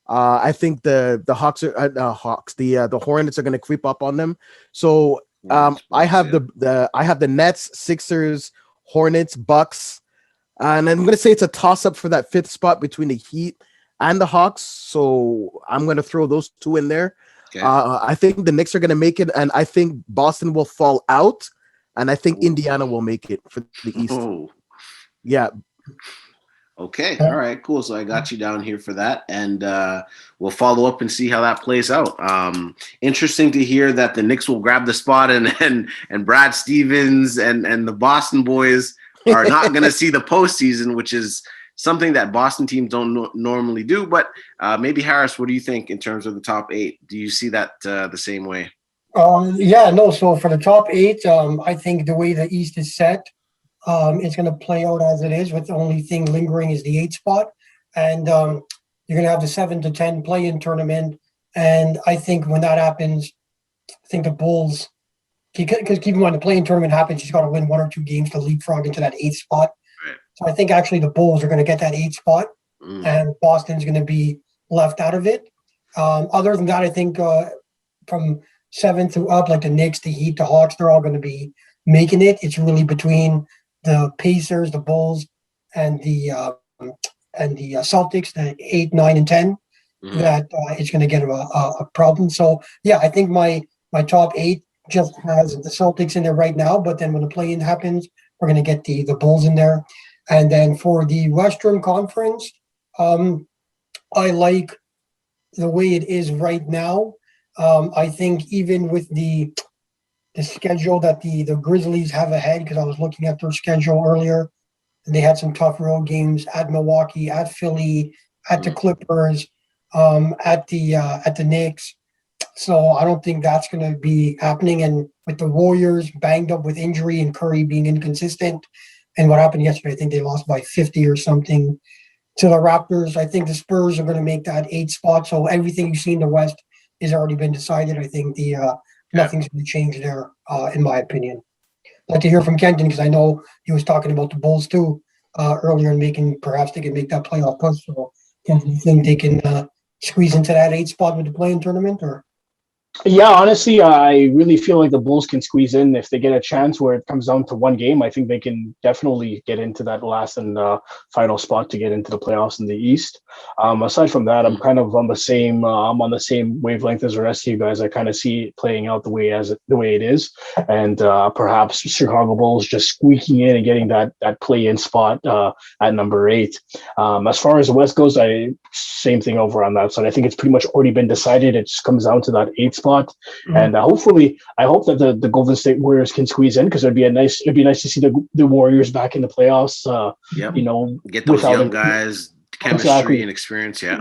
I think the Hornets are going to creep up on them. So I have the Nets, Sixers, Hornets, Bucks, and I'm going to say it's a toss up for that 5th spot between the Heat and the Hawks. So I'm going to throw those 2 in there. Okay. I think the Knicks are going to make it, and I think Boston will fall out, and I think Indiana will make it for the East. Oh. Yeah. Okay. All right. Cool. So I got you down here for that, and we'll follow up and see how that plays out. Interesting to hear that the Knicks will grab the spot, and Brad Stevens and the Boston boys are not going to see the postseason, which is something that Boston teams don't normally do. But maybe Harris, what do you think in terms of the top 8? Do you see that the same way? So for the top 8, I think the way the East is set, it's going to play out as it is, with the only thing lingering is the 8th spot. And you're going to have the 7 to 10 play-in tournament. And I think when that happens, I think the Bulls, because keep in mind, the play-in tournament happens, you got to win 1 or 2 games to leapfrog into that 8th spot. Right. So I think actually the Bulls are going to get that 8th spot, and Boston's going to be left out of it. Other than that, I think from 7th to up, like the Knicks, the Heat, the Hawks, they're all going to be making it. It's really between the Pacers, the Bulls, and the Celtics, the 8, 9, and 10, that it's going to get a problem. So yeah, I think my top 8 just has the Celtics in there right now. But then when the play-in happens, we're going to get the Bulls in there. And then for the Western Conference, I like the way it is right now. I think even with the schedule that the Grizzlies have ahead, because I was looking at their schedule earlier, and they had some tough road games at Milwaukee, at Philly, at the Clippers, at the Knicks. So I don't think that's going to be happening. And with the Warriors banged up with injury and Curry being inconsistent, and what happened yesterday, I think they lost by 50 or something to the Raptors. I think the Spurs are going to make that 8 spot. So everything you see in the West has already been decided. I think nothing's going to change there, in my opinion. I'd like to hear from Kenton, because I know he was talking about the Bulls too earlier, and perhaps they can make that playoff push. So Kenton, do you think they can squeeze into that 8 spot with the play-in tournament, or? Yeah, honestly, I really feel like the Bulls can squeeze in if they get a chance where it comes down to one game. I think they can definitely get into that last and final spot to get into the playoffs in the East. Aside from that, I'm kind of on the same. I'm on the same wavelength as the rest of you guys. I kind of see it playing out the way it is, and perhaps Chicago Bulls just squeaking in and getting that play-in spot at number 8. As far as the West goes, same thing over on that side. I think it's pretty much already been decided. It just comes down to that 8 spot. And hopefully, I hope that the Golden State Warriors can squeeze in, because it'd be nice to see the Warriors back in the playoffs. Get those young guys chemistry and experience. Yeah,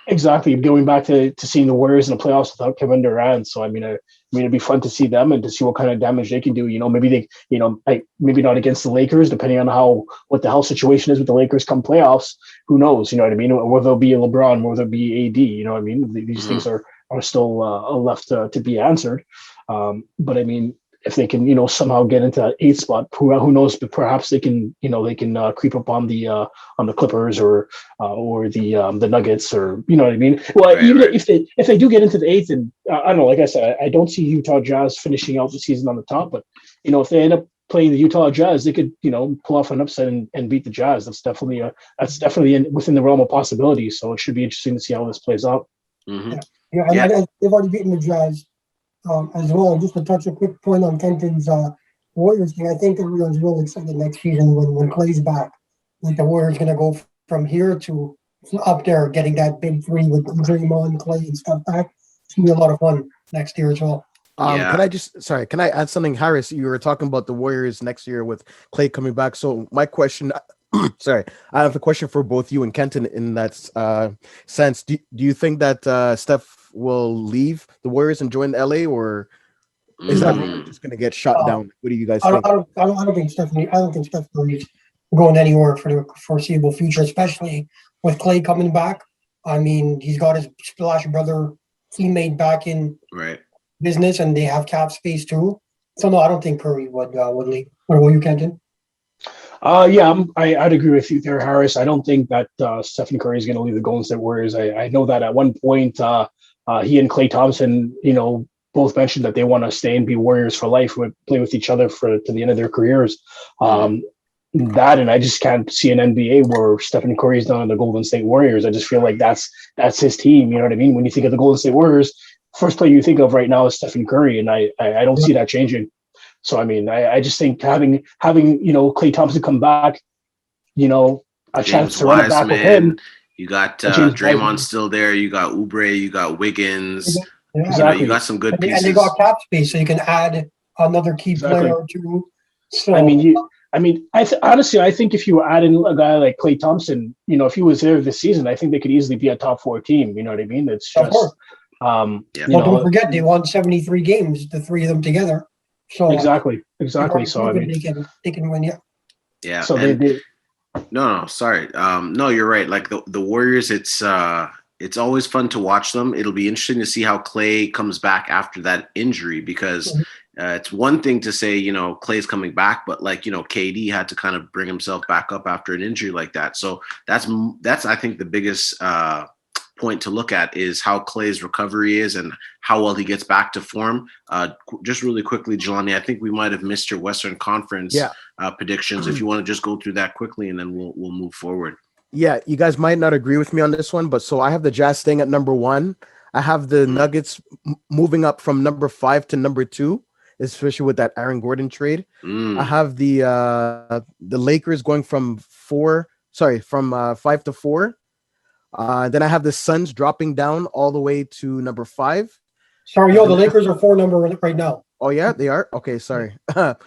exactly. Going back to seeing the Warriors in the playoffs without Kevin Durant. So I mean, it'd be fun to see them and to see what kind of damage they can do. Maybe maybe not against the Lakers, depending on what the health situation is with the Lakers come playoffs. Who knows? You know what I mean? Or there'll be a LeBron, or there'll be AD. You know what I mean? These things are still left to be answered. But I mean, if they can, somehow get into that 8 spot, who knows? But perhaps they can creep up on the Clippers or the Nuggets, or you know what I mean. Well, if they do get into the 8th, and I don't know, like I said, I don't see Utah Jazz finishing out the season on the top. But if they end up playing the Utah Jazz, they could pull off an upset and beat the Jazz. That's definitely within the realm of possibilities. So it should be interesting to see how this plays out. Mm-hmm. They've already beaten the Jazz as well. And just to touch a quick point on Kenton's Warriors thing, I think everyone's really excited next season when Clay's back. Like the Warriors going to go from here to up there, getting that big 3 with Draymond, Clay, and stuff back. It's going to be a lot of fun next year as well. Can I add something, Harris? You were talking about the Warriors next year with Clay coming back. So my question, I have a question for both you and Kenton in that sense. Do you think that Steph will leave the Warriors and join LA, or is that just going to get shot down? What do you guys think? I don't think Steph is going anywhere for the foreseeable future, especially with Clay coming back. I mean, he's got his Splash Brother teammate back in business, and they have cap space too. So no, I don't think Curry would leave. What about you, Kenton? I'd agree with you there, Harris. I don't think that Stephen Curry is going to leave the Golden State Warriors. I know that at one point he and Klay Thompson, both mentioned that they want to stay and be Warriors for life, would play with each other to the end of their careers. And I just can't see an NBA where Stephen Curry is not on the Golden State Warriors. I just feel like that's his team. You know what I mean? When you think of the Golden State Warriors, first player you think of right now is Stephen Curry, and I don't see that changing. So I mean, I just think having Klay Thompson come back, a chance to run it back with him. You got Draymond still there. You got Oubre. You got Wiggins. Exactly. You got some good pieces. And they got cap space, so you can add another key player or two. So honestly, I think if you add in a guy like Klay Thompson, if he was there this season, I think they could easily be a top 4 team. You know what I mean? It's just, don't forget they won 73 games, the 3 of them together. So exactly. So I mean, they can win. Yeah. So sorry. No, you're right. Like the Warriors, it's always fun to watch them. It'll be interesting to see how Klay comes back after that injury, because it's one thing to say, Klay's coming back, but KD had to kind of bring himself back up after an injury like that. So that's I think the biggest point to look at is how Klay's recovery is and how well he gets back to form. Just really quickly, Jelanie, I think we might have missed your Western Conference predictions. If you want to just go through that quickly, and then we'll move forward. Yeah, you guys might not agree with me on this one, but so I have the Jazz staying at number 1. I have the Nuggets moving up from number 5 to number 2, especially with that Aaron Gordon trade. I Mm. have the Lakers going from 5 to 4. Then I have the Suns dropping down all the way to number 5. Sorry, the Lakers are 4 number right now. Oh yeah, they are. Okay, sorry,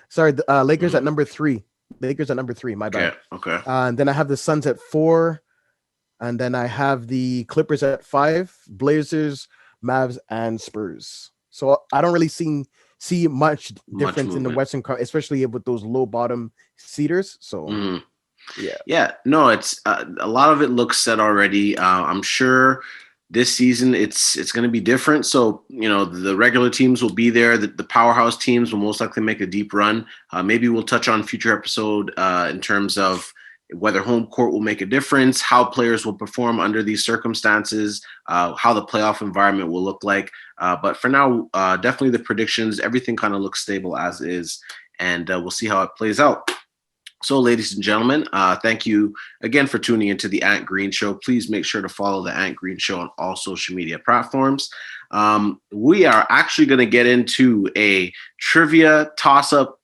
sorry. Lakers at number 3. Lakers at number 3. My bad. Okay. And then I have the Suns at 4, and then I have the Clippers at 5, Blazers, Mavs, and Spurs. So I don't really see much difference in the Western, especially with those low bottom seeders. So yeah. No, it's a lot of it looks set already. I'm sure this season it's going to be different. So the regular teams will be there. The powerhouse teams will most likely make a deep run. Maybe we'll touch on future episode in terms of whether home court will make a difference, how players will perform under these circumstances, how the playoff environment will look like. But for now, definitely the predictions, everything kind of looks stable as is, and we'll see how it plays out. So, ladies and gentlemen, thank you again for tuning into the Ant Green Show. Please make sure to follow the Ant Green Show on all social media platforms. We are actually going to get into a trivia toss-up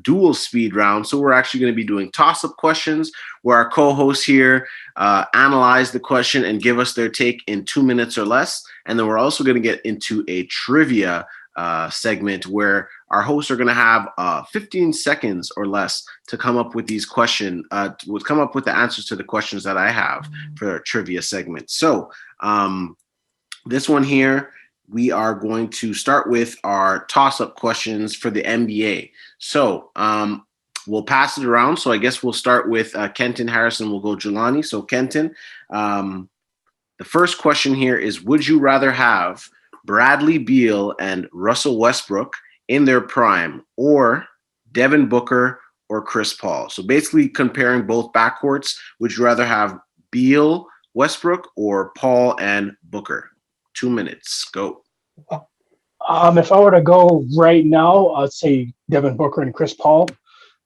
dual speed round. So we're actually going to be doing toss-up questions where our co-hosts here analyze the question and give us their take in 2 minutes or less. And then we're also going to get into a trivia segment where our hosts are going to have 15 seconds or less to come up with these questions, come up with the answers to the questions that I have for our trivia segment. So this one here, we are going to start with our toss-up questions for the NBA. So we'll pass it around. So I guess we'll start with Kenton, Harrison. We'll go Jelanie. So Kenton, the first question here is, would you rather have Bradley Beal and Russell Westbrook in their prime, or Devin Booker or Chris Paul? So basically comparing both backcourts, would you rather have Beal, Westbrook, or Paul and Booker? 2 minutes, go. If I were to go right now, I'd say Devin Booker and Chris Paul.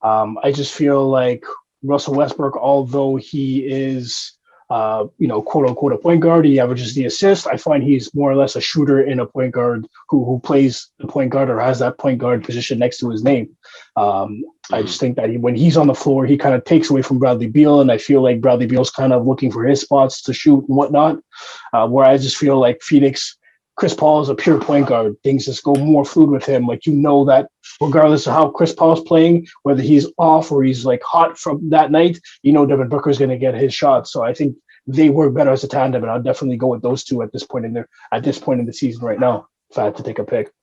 I just feel like Russell Westbrook, although he is, quote unquote a point guard, he averages the assist. I find he's more or less a shooter in a point guard who plays the point guard or has that point guard position next to his name. I just think that when he's on the floor, he kind of takes away from Bradley Beal, and I feel like Bradley Beal's kind of looking for his spots to shoot and whatnot. Where I just feel like Phoenix, Chris Paul is a pure point guard. Things just go more fluid with him. Like, that regardless of how Chris Paul's playing, whether he's off or he's like hot from that night, Devin Booker is going to get his shot. So I think they work better as a tandem, and I'll definitely go with those two at this point in the season right now, if I had to take a pick.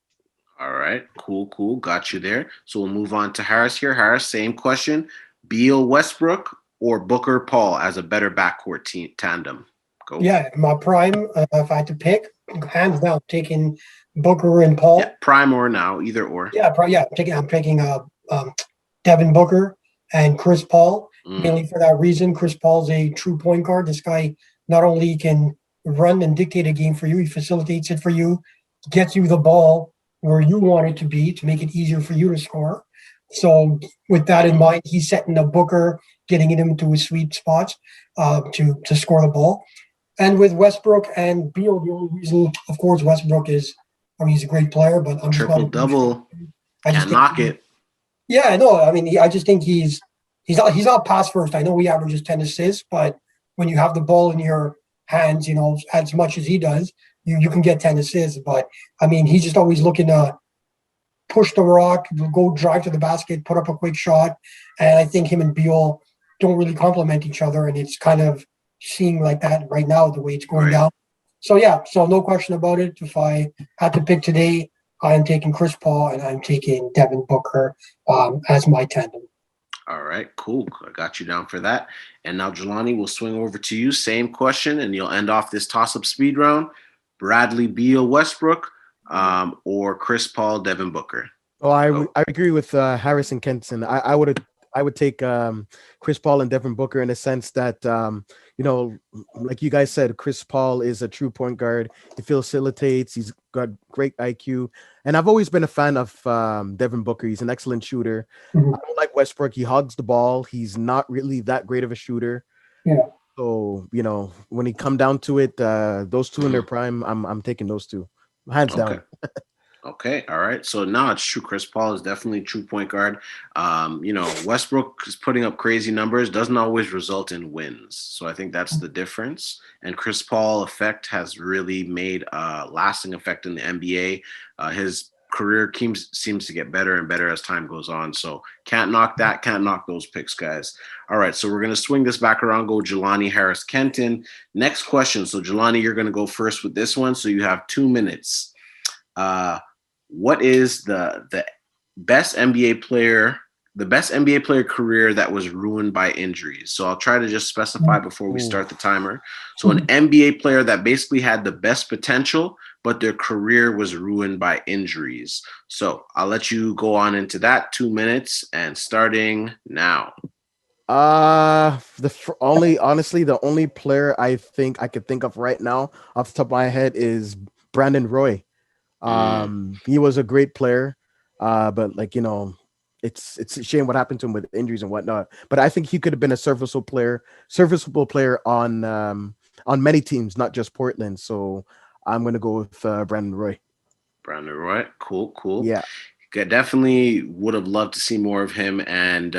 All right, cool. Got you there. So we'll move on to Harris here. Harris, same question. Beal, Westbrook, or Booker, Paul as a better backcourt tandem? Go. Yeah, my prime, if I had to pick, hands down, taking Booker and Paul. Yeah, prime or now, either or. Yeah, I'm taking Devin Booker and Chris Paul, mainly for that reason. Chris Paul's a true point guard. This guy not only can run and dictate a game for you, he facilitates it for you, gets you the ball where you want it to be to make it easier for you to score. So with that in mind, he's setting the Booker, getting it into his sweet spots to score the ball. And with Westbrook and Beal, the only reason, of course, Westbrook is, he's a great player, but I'm just triple double. Can't knock it. Yeah, no, I just think he's not pass first. I know he averages 10 assists, but when you have the ball in your hands, as much as he does, you can get 10 assists. But he's just always looking to push the rock, go drive to the basket, put up a quick shot. And I think him and Beal don't really complement each other, and it's kind of seeing like that right now, the way it's going down. So no question about it. If I had to pick today, I am taking Chris Paul and I'm taking Devin Booker as my tandem. All right, cool. I got you down for that. And now, Jelanie, we'll swing over to you. Same question, and you'll end off this toss-up speed round. Bradley Beal, Westbrook, or Chris Paul, Devin Booker? Oh, I agree with Harris and Kenton. I would take Chris Paul and Devin Booker in a sense that, like you guys said, Chris Paul is a true point guard. He facilitates. He's got great IQ. And I've always been a fan of Devin Booker. He's an excellent shooter. Mm-hmm. I don't like Westbrook. He hogs the ball. He's not really that great of a shooter. Yeah. So, when he come down to it, those two in their prime, I'm taking those two. Hands down. Okay, all right. So now it's true. Chris Paul is definitely a true point guard. Westbrook is putting up crazy numbers, doesn't always result in wins. So I think that's the difference. And Chris Paul effect has really made a lasting effect in the NBA. His career seems to get better and better as time goes on. So can't knock that, can't knock those picks, guys. All right, so we're going to swing this back around, go Jelanie, Harris, Kenton. Next question. So Jelanie, you're going to go first with this one. So you have 2 minutes. What is the best NBA player, the best NBA player career that was ruined by injuries? So I'll try to just specify before we start the timer. So an NBA player that basically had the best potential, but their career was ruined by injuries. So I'll let you go on into that. 2 minutes and starting now. The only player I think I could think of right now off the top of my head is Brandon Roy. He was a great player, but it's a shame what happened to him with injuries and whatnot. But I think he could have been a serviceable player on many teams, not just Portland. So I'm gonna go with Brandon Roy. Brandon Roy, cool. Yeah, definitely would have loved to see more of him, and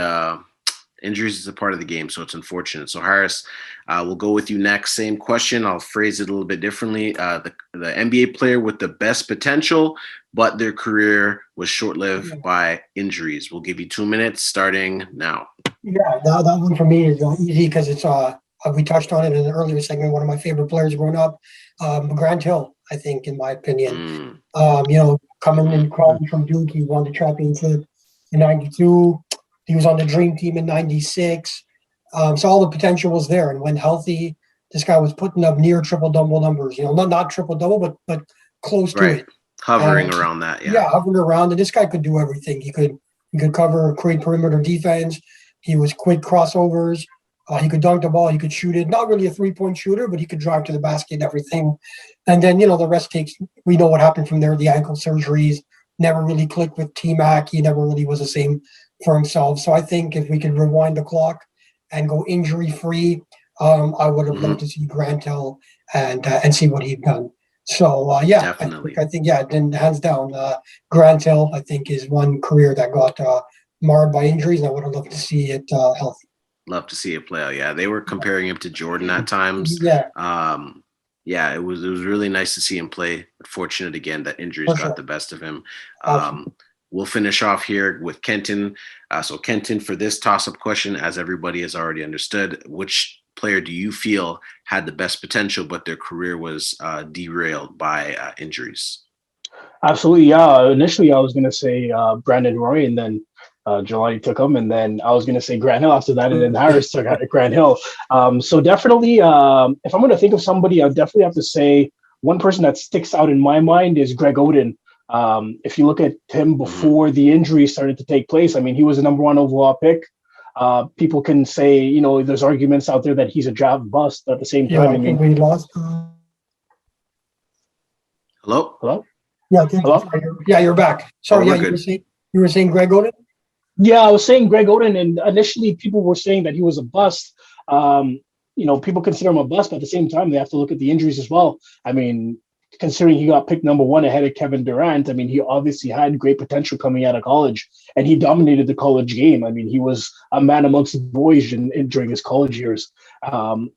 injuries is a part of the game, so it's unfortunate. So Harris, we'll go with you next. Same question. I'll phrase it a little bit differently. The NBA player with the best potential, but their career was short-lived by injuries. We'll give you 2 minutes starting now. Yeah, that one for me is easy because it's we touched on it in an earlier segment. One of my favorite players growing up, Grant Hill, I think, in my opinion. Coming and crawling from Duke, he won the championship in '92. He was on the Dream Team in '96. So all the potential was there. And when healthy, this guy was putting up near triple-double numbers. Not triple-double, but close to it. Hovering around that, yeah. Yeah, hovering around. And this guy could do everything. He could cover, create perimeter defense. He was quick crossovers. He could dunk the ball. He could shoot it. Not really a three-point shooter, but he could drive to the basket and everything. And then, the rest we know what happened from there. The ankle surgeries never really clicked with T-Mac. He never really was the same for himself. So I think if we could rewind the clock and go injury-free, I would have loved to see Grant Hill and see what he'd done. So, definitely. I think, then hands down, Grant Hill, I think, is one career that got marred by injuries, and I would have loved to see it healthy. Love to see it play out. Yeah, they were comparing him to Jordan at times. Yeah. It was really nice to see him play. Fortunate again that injuries got the best of him. We'll finish off here with Kenton. So Kenton, for this toss-up question, as everybody has already understood, which player do you feel had the best potential, but their career was derailed by injuries? Absolutely, yeah. Initially, I was going to say Brandon Roy, and then Jelanie took him, and then I was going to say Grant Hill after that, and then Harris took Grant Hill. So definitely, if I'm going to think of somebody, I definitely have to say one person that sticks out in my mind is Greg Odin. If you look at him before the injury started to take place, I mean, he was a number 1 overall pick. People can say, there's arguments out there that he's a draft bust, but at the same time, I think we lost. Hello? Yeah, Hello? Yeah, you're back. Sorry, you were saying Greg Oden? Yeah, I was saying Greg Oden, and initially people were saying that he was a bust. People consider him a bust, but at the same time, they have to look at the injuries as well. I mean, considering he got picked number 1 ahead of Kevin Durant, I mean, he obviously had great potential coming out of college, and he dominated the college game. I mean, he was a man amongst the boys during his college years. And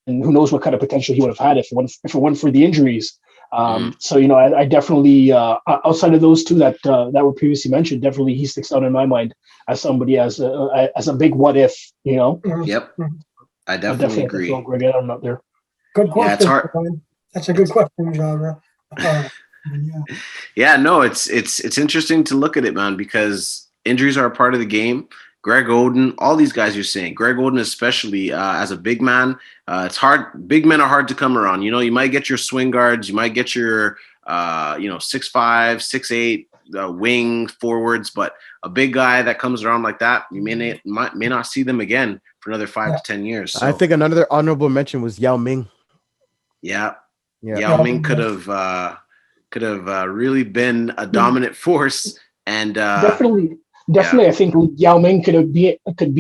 who knows what kind of potential he would have had if it weren't for the injuries. So, I definitely, outside of those two that were previously mentioned, definitely he sticks out in my mind as somebody as a big what if, Yep. I definitely agree. Throw Greg Oden up there. Good question. Yeah, it's hard. That's a good question, genre. It's interesting to look at it, man, because injuries are a part of the game. Greg Oden, all these guys you're saying, Greg Oden especially as a big man, it's hard. Big men are hard to come around. You might get your swing guards, you might get your 6'5", 6'8", wing forwards, but a big guy that comes around like that, you may not see them again for another 5 to 10 years. So. I think another honorable mention was Yao Ming. Yeah. Yao Ming could have really been a dominant force, and definitely Definitely, I think Yao Ming could be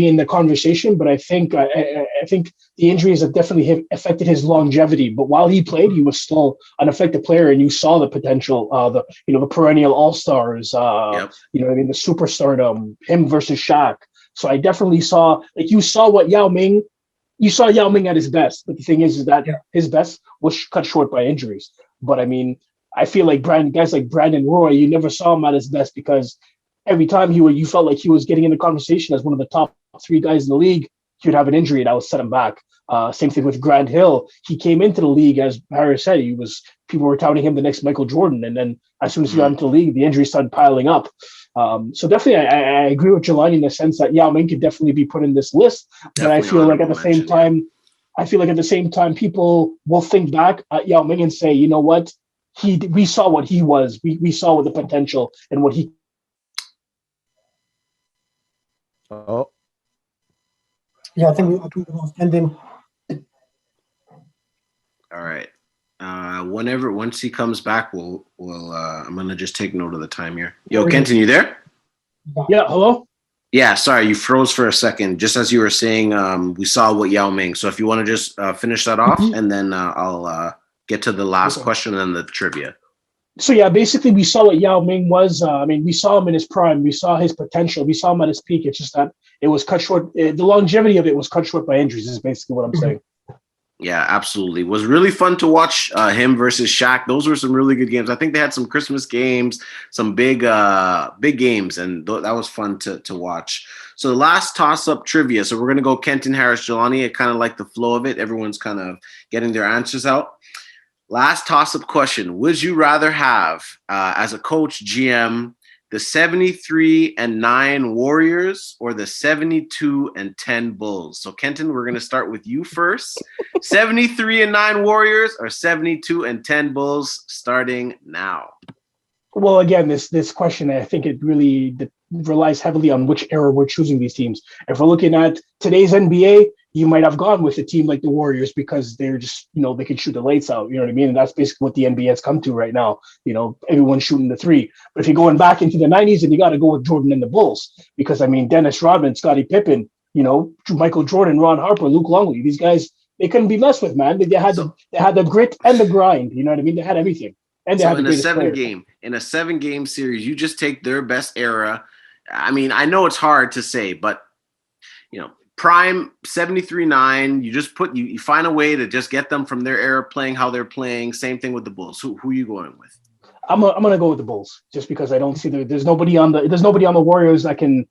in the conversation, but I think the injuries have definitely affected his longevity. But while he played, he was still an effective player, and you saw the potential. The perennial all stars. Yep. You know what I mean, the superstardom, him versus Shaq. So I definitely saw you saw what Yao Ming. You saw Yao Ming at his best, but the thing is that his best was cut short by injuries. But I mean, I feel like guys like Brandon Roy, you never saw him at his best because every time you felt like he was getting in the conversation as one of the top 3 guys in the league, he would have an injury that would set him back. Same thing with Grant Hill. He came into the league, as Harris said, people were touting him the next Michael Jordan, and then as soon as he got into the league, the injuries started piling up. So definitely, I agree with Jelanie in the sense that Yao Ming could definitely be put in this list, but I feel like at the same time, people will think back at Yao Ming and say, you know what, we saw what he was, we saw what the potential and what he. Oh, yeah, I think we lost Kenton. All right. Once he comes back, we'll I'm gonna just take note of the time here. Yo, Kenton, you there? Yeah, hello? Yeah, sorry, you froze for a second. Just as you were saying, we saw what Yao Ming. So if you want to just finish that off, and then I'll get to the last question and then the trivia. So yeah, basically we saw what Yao Ming was. We saw him in his prime. We saw his potential. We saw him at his peak. It's just that it was cut short. The longevity of it was cut short by injuries. Is basically what I'm saying. Yeah, absolutely. It was really fun to watch him versus Shaq. Those were some really good games. I think they had some Christmas games, some big games, and that was fun to watch. So the last toss-up trivia. So we're going to go Kenton, Harris, Jelanie. I kind of like the flow of it. Everyone's kind of getting their answers out. Last toss-up question. Would you rather have, as a coach, GM, the 73-9 Warriors or the 72-10 Bulls? So, Kenton, we're going to start with you first. 73-9 Warriors or 72-10 Bulls, starting now? Well, again, this question, I think it really relies heavily on which era we're choosing these teams. If we're looking at today's NBA, you might have gone with a team like the Warriors because they're just, they can shoot the lights out. You know what I mean? And that's basically what the NBA has come to right now. Everyone's shooting the 3. But if you're going back into the 90s, then you got to go with Jordan and the Bulls because, Dennis Rodman, Scottie Pippen, Michael Jordan, Ron Harper, Luke Longley, these guys, they couldn't be messed with, man. They had the grit and the grind. You know what I mean? They had everything. And they had in a 7-game series, you just take their best era. I know it's hard to say, but prime 73-9, you find a way to just get them from their era playing how they're playing. Same thing with the Bulls. Who are you going with? I'm gonna go with the Bulls just because I don't see there's nobody on the Warriors that can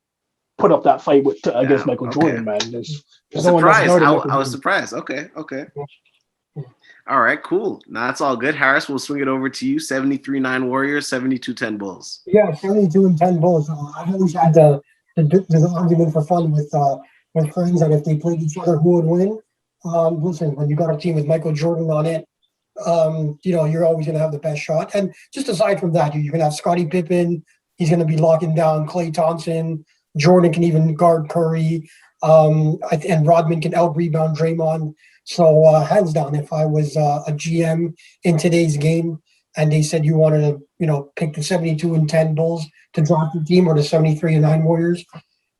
put up that fight against Michael Jordan, man. There's no one that's I was surprised. Okay. All right, cool. Now that's all good. Harris, we'll swing it over to you. 73-9 Warriors, 72-10 Bulls. Yeah, 72-10 Bulls. I've always had the argument for fun with friends that if they played each other, who would win? Listen, when you got a team with Michael Jordan on it, you're always going to have the best shot. And just aside from that, you're going to have Scottie Pippen. He's going to be locking down Klay Thompson. Jordan can even guard Curry. And Rodman can out-rebound Draymond. So hands down, if I was a GM in today's game and they said you wanted to, pick the 72-10 Bulls to drop your team or the 73-9 Warriors,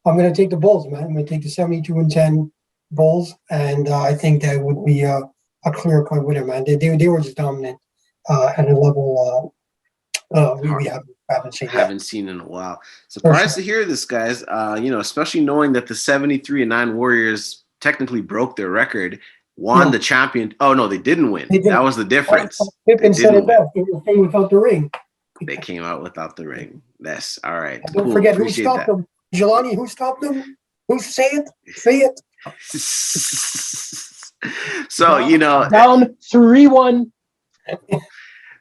I'm going to take the Bulls, man. I'm going to take the 72-10 Bulls, and I think that would be a clear point winner, man. They were just dominant at a level we haven't seen yet. Haven't seen in a while. Surprised to hear this, guys. Especially knowing that the 73-9 Warriors technically broke their record, won the champion. Oh no, they didn't win. That was the difference. Pippen said it best. They came without the ring. They came out without the ring. Yes. All right. And don't forget who stopped them. Jelanie, who stopped them? Who say it? Say it. So, down 3-1.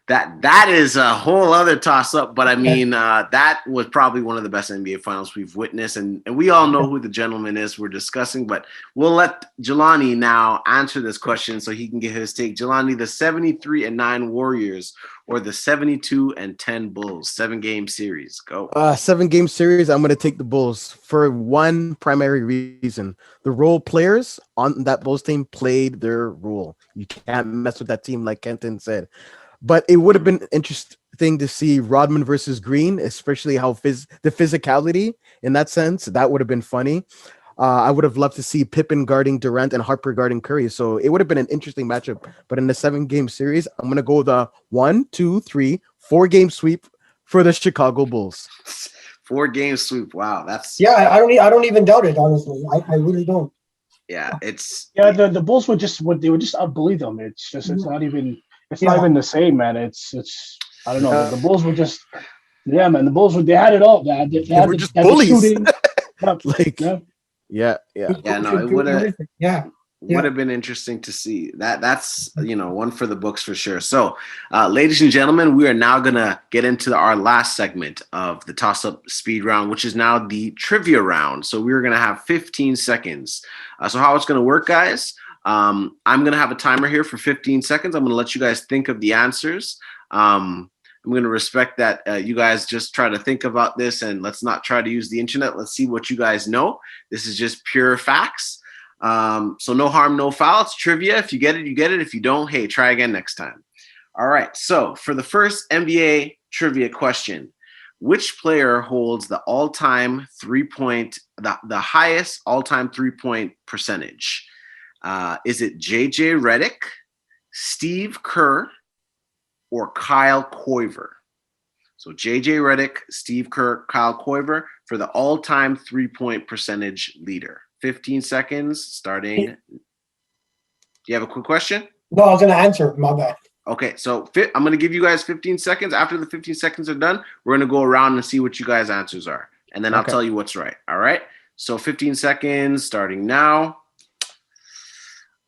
That is a whole other toss-up, but that was probably one of the best NBA finals we've witnessed, and we all know who the gentleman is we're discussing, but we'll let Jelanie now answer this question so he can get his take. Jelanie, the 73-9 Warriors or the 72-10 Bulls, 7-game series. Go. 7-game series, I'm going to take the Bulls for one primary reason. The role players on that Bulls team played their role. You can't mess with that team like Kenton said. but it would have been interesting to see Rodman versus Green, especially how the physicality in that sense. That would have been funny. I would have loved to see Pippen guarding Durant and Harper guarding Curry. So it would have been an interesting matchup. But in the 7-game series, I'm going to go the 1, 2, 3, 4-game sweep for the Chicago Bulls. 4-game sweep. Wow, that's I don't even doubt it. Honestly, I really don't. Yeah, it's the Bulls would just outbully them. It's not even the same, man. It's I don't know. The Bulls were just man. The Bulls they had it all. They were just bullies. No, it would have would have been interesting to see. That's one for the books for sure. So, ladies and gentlemen, we are now gonna get into our last segment of the toss-up speed round, which is now the trivia round. So we're gonna have 15 seconds. So how it's gonna work, guys? I'm gonna have a timer here for 15 seconds. I'm gonna let you guys think of the answers. I'm going to respect that you guys just try to think about this, and let's not try to use the internet. Let's see what you guys know. This is just pure facts. So no harm, no foul. It's trivia. If you get it, you get it. If you don't, hey, try again next time. All right. So for the first NBA trivia question, which player holds the all-time the highest all-time three-point percentage? Is it JJ Redick, Steve Kerr, or Kyle Korver? So JJ Redick, Steve Kerr, Kyle Korver for the all-time three-point percentage leader. 15 seconds starting. Do you have a quick question? No, I was going to answer. My bad. Okay, so I'm going to give you guys 15 seconds. After the 15 seconds are done, we're going to go around and see what you guys' answers are. And then I'll tell you what's right. All right? So 15 seconds starting now.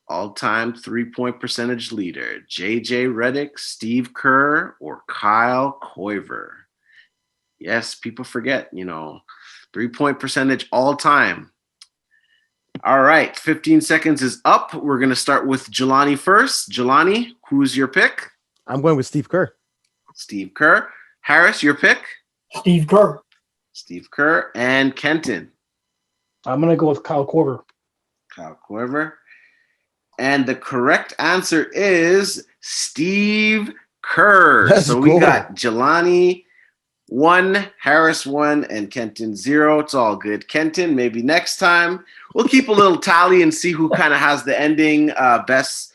All-time three-point percentage leader, JJ Redick, Steve Kerr, or Kyle Korver. Yes, people forget, three-point percentage all-time. All right, 15 seconds is up. We're going to start with Jelanie first. Jelanie, who's your pick? I'm going with Steve Kerr. Steve Kerr. Harris, your pick? Steve Kerr. Steve Kerr. And Kenton? I'm going to go with Kyle Korver. Kyle Korver. And the correct answer is Steve Kerr. We got Jelanie 1, Harris 1, and Kenton 0. It's all good. Kenton, maybe next time we'll keep a little tally and see who kind of has the ending best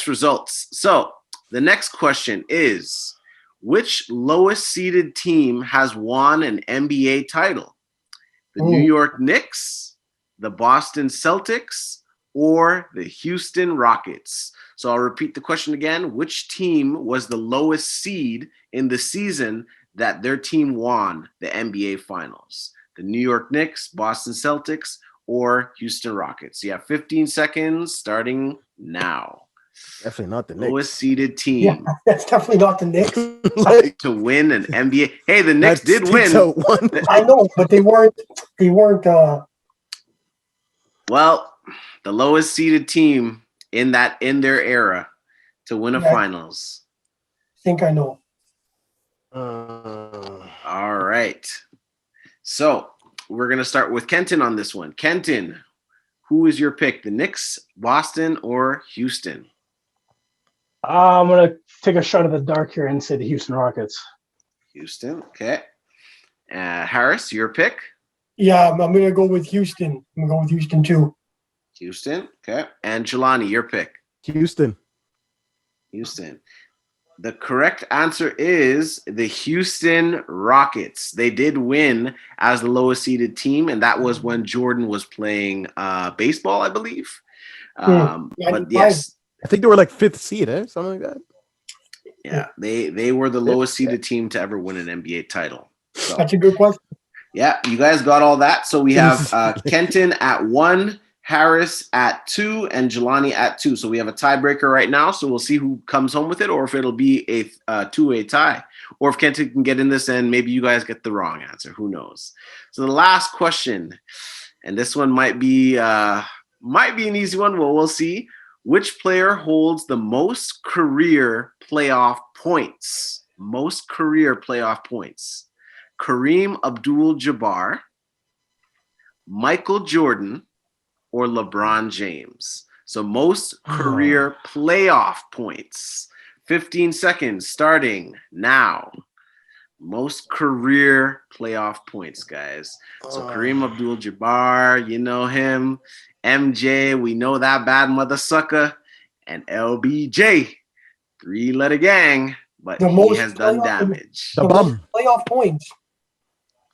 results. So the next question is, which lowest seeded team has won an NBA title? The New York Knicks, the Boston Celtics, or the Houston Rockets? So I'll repeat the question again. Which team was the lowest seed in the season that their team won the NBA Finals? The New York Knicks, Boston Celtics, or Houston Rockets? You have 15 seconds starting now. Definitely not the Knicks. Lowest seeded team. Yeah, that's definitely not the Knicks. To win an NBA. Hey, the Knicks did win. I know, but they weren't. Well, the lowest seeded team in their era to win a finals. I think I know. All right. So we're going to start with Kenton on this one. Kenton, who is your pick? The Knicks, Boston, or Houston? I'm going to take a shot at the dark here and say the Houston Rockets. Houston, okay. Harris, your pick? Yeah, I'm going to go with Houston. I'm going to go with Houston too. Houston, okay. And Jelanie, your pick? Houston. The correct answer is the Houston Rockets. They did win as the lowest seeded team, and that was when Jordan was playing baseball, I believe. But yes, I think they were like 5th seed, something like that. Yeah, they were the lowest seeded team to ever win an NBA title. So, that's a good question. Yeah, you guys got all that. So we have Kenton at 1, Harris at 2, and Jelanie at 2. So we have a tiebreaker right now. So we'll see who comes home with it, or if it'll be a two-way tie, or if Kenton can get in this and maybe you guys get the wrong answer. Who knows? So the last question, and this one might be an easy one. Well, we'll see. Which player holds the most career playoff points? Kareem Abdul-Jabbar, Michael Jordan, or LeBron James? So most career playoff points. 15 seconds starting now. Most career playoff points, guys. So Kareem Abdul-Jabbar, you know him. MJ, we know that bad mother sucker. And LBJ, three-letter gang, but he has done damage. The bum. Playoff points.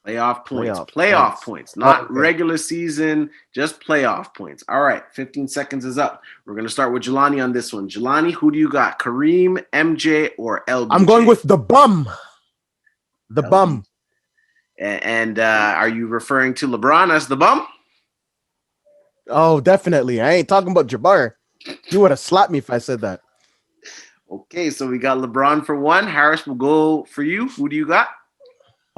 Playoff points, not regular season, just playoff points. All right, 15 seconds is up. We're going to start with Jelanie on this one. Jelanie, who do you got? Kareem, MJ, or LBJ? I'm going with the bum. The LBJ. Bum. And are you referring to LeBron as the bum? Oh, definitely. I ain't talking about Jabbar. You would have slapped me if I said that. Okay, so we got LeBron for one. Harris will go for you. Who do you got?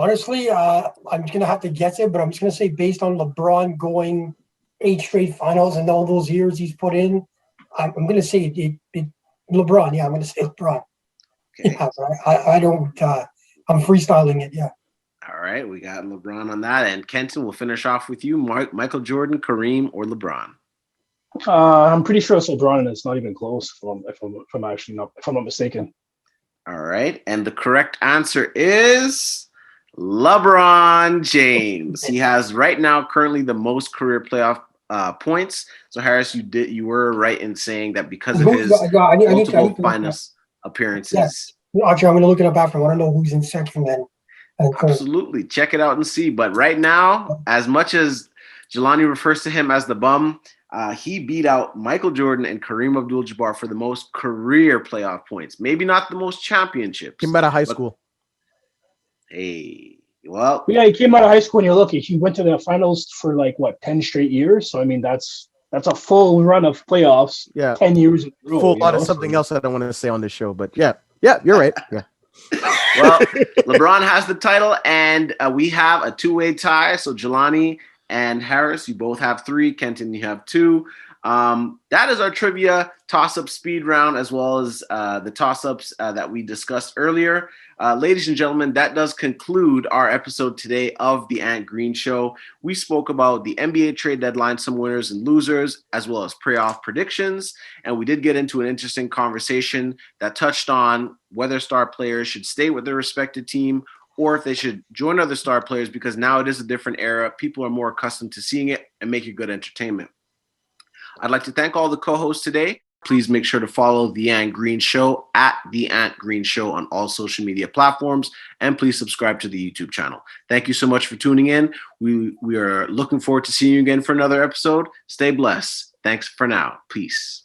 Honestly, I'm just going to have to guess it, but I'm just going to say based on LeBron going 8 straight finals and all those years he's put in, I'm going to say LeBron. Yeah, I'm going to say LeBron. Okay. Yeah, I don't, I'm freestyling it, yeah. All right, we got LeBron on that. And Kenton, we'll finish off with you. Michael Jordan, Kareem, or LeBron? I'm pretty sure it's LeBron, and it's not even close if I'm not mistaken. All right, and the correct answer is LeBron James. He has right now currently the most career playoff points. So Harris, you were right in saying that because of his multiple finals appearances. Yeah. Actually, I'm going to look it up after. I want to know who's in second then. Absolutely, check it out and see. But right now, as much as Jelanie refers to him as the bum, he beat out Michael Jordan and Kareem Abdul-Jabbar for the most career playoff points. Maybe not the most championships. Came out of high school. Hey, well. Yeah, he came out of high school, and you're lucky. He went to the finals for 10 straight years. So I mean, that's a full run of playoffs. Yeah, 10 years in a row. Full lot of something else I don't want to say on this show, but yeah, you're right. Yeah. Well, LeBron has the title, and we have a two-way tie. So Jelanie and Harris, you both have 3. Kenton, you have 2. That is our trivia toss-up speed round, as well as the toss-ups that we discussed earlier. Ladies and gentlemen, that does conclude our episode today of the Ant Green Show. We spoke about the NBA trade deadline, some winners and losers, as well as playoff predictions. And we did get into an interesting conversation that touched on whether star players should stay with their respective team or if they should join other star players, because now it is a different era. People are more accustomed to seeing it and making good entertainment. I'd like to thank all the co-hosts today. Please make sure to follow The Ant Green Show at The Ant Green Show on all social media platforms, and please subscribe to the YouTube channel. Thank you so much for tuning in. We are looking forward to seeing you again for another episode. Stay blessed. Thanks for now. Peace.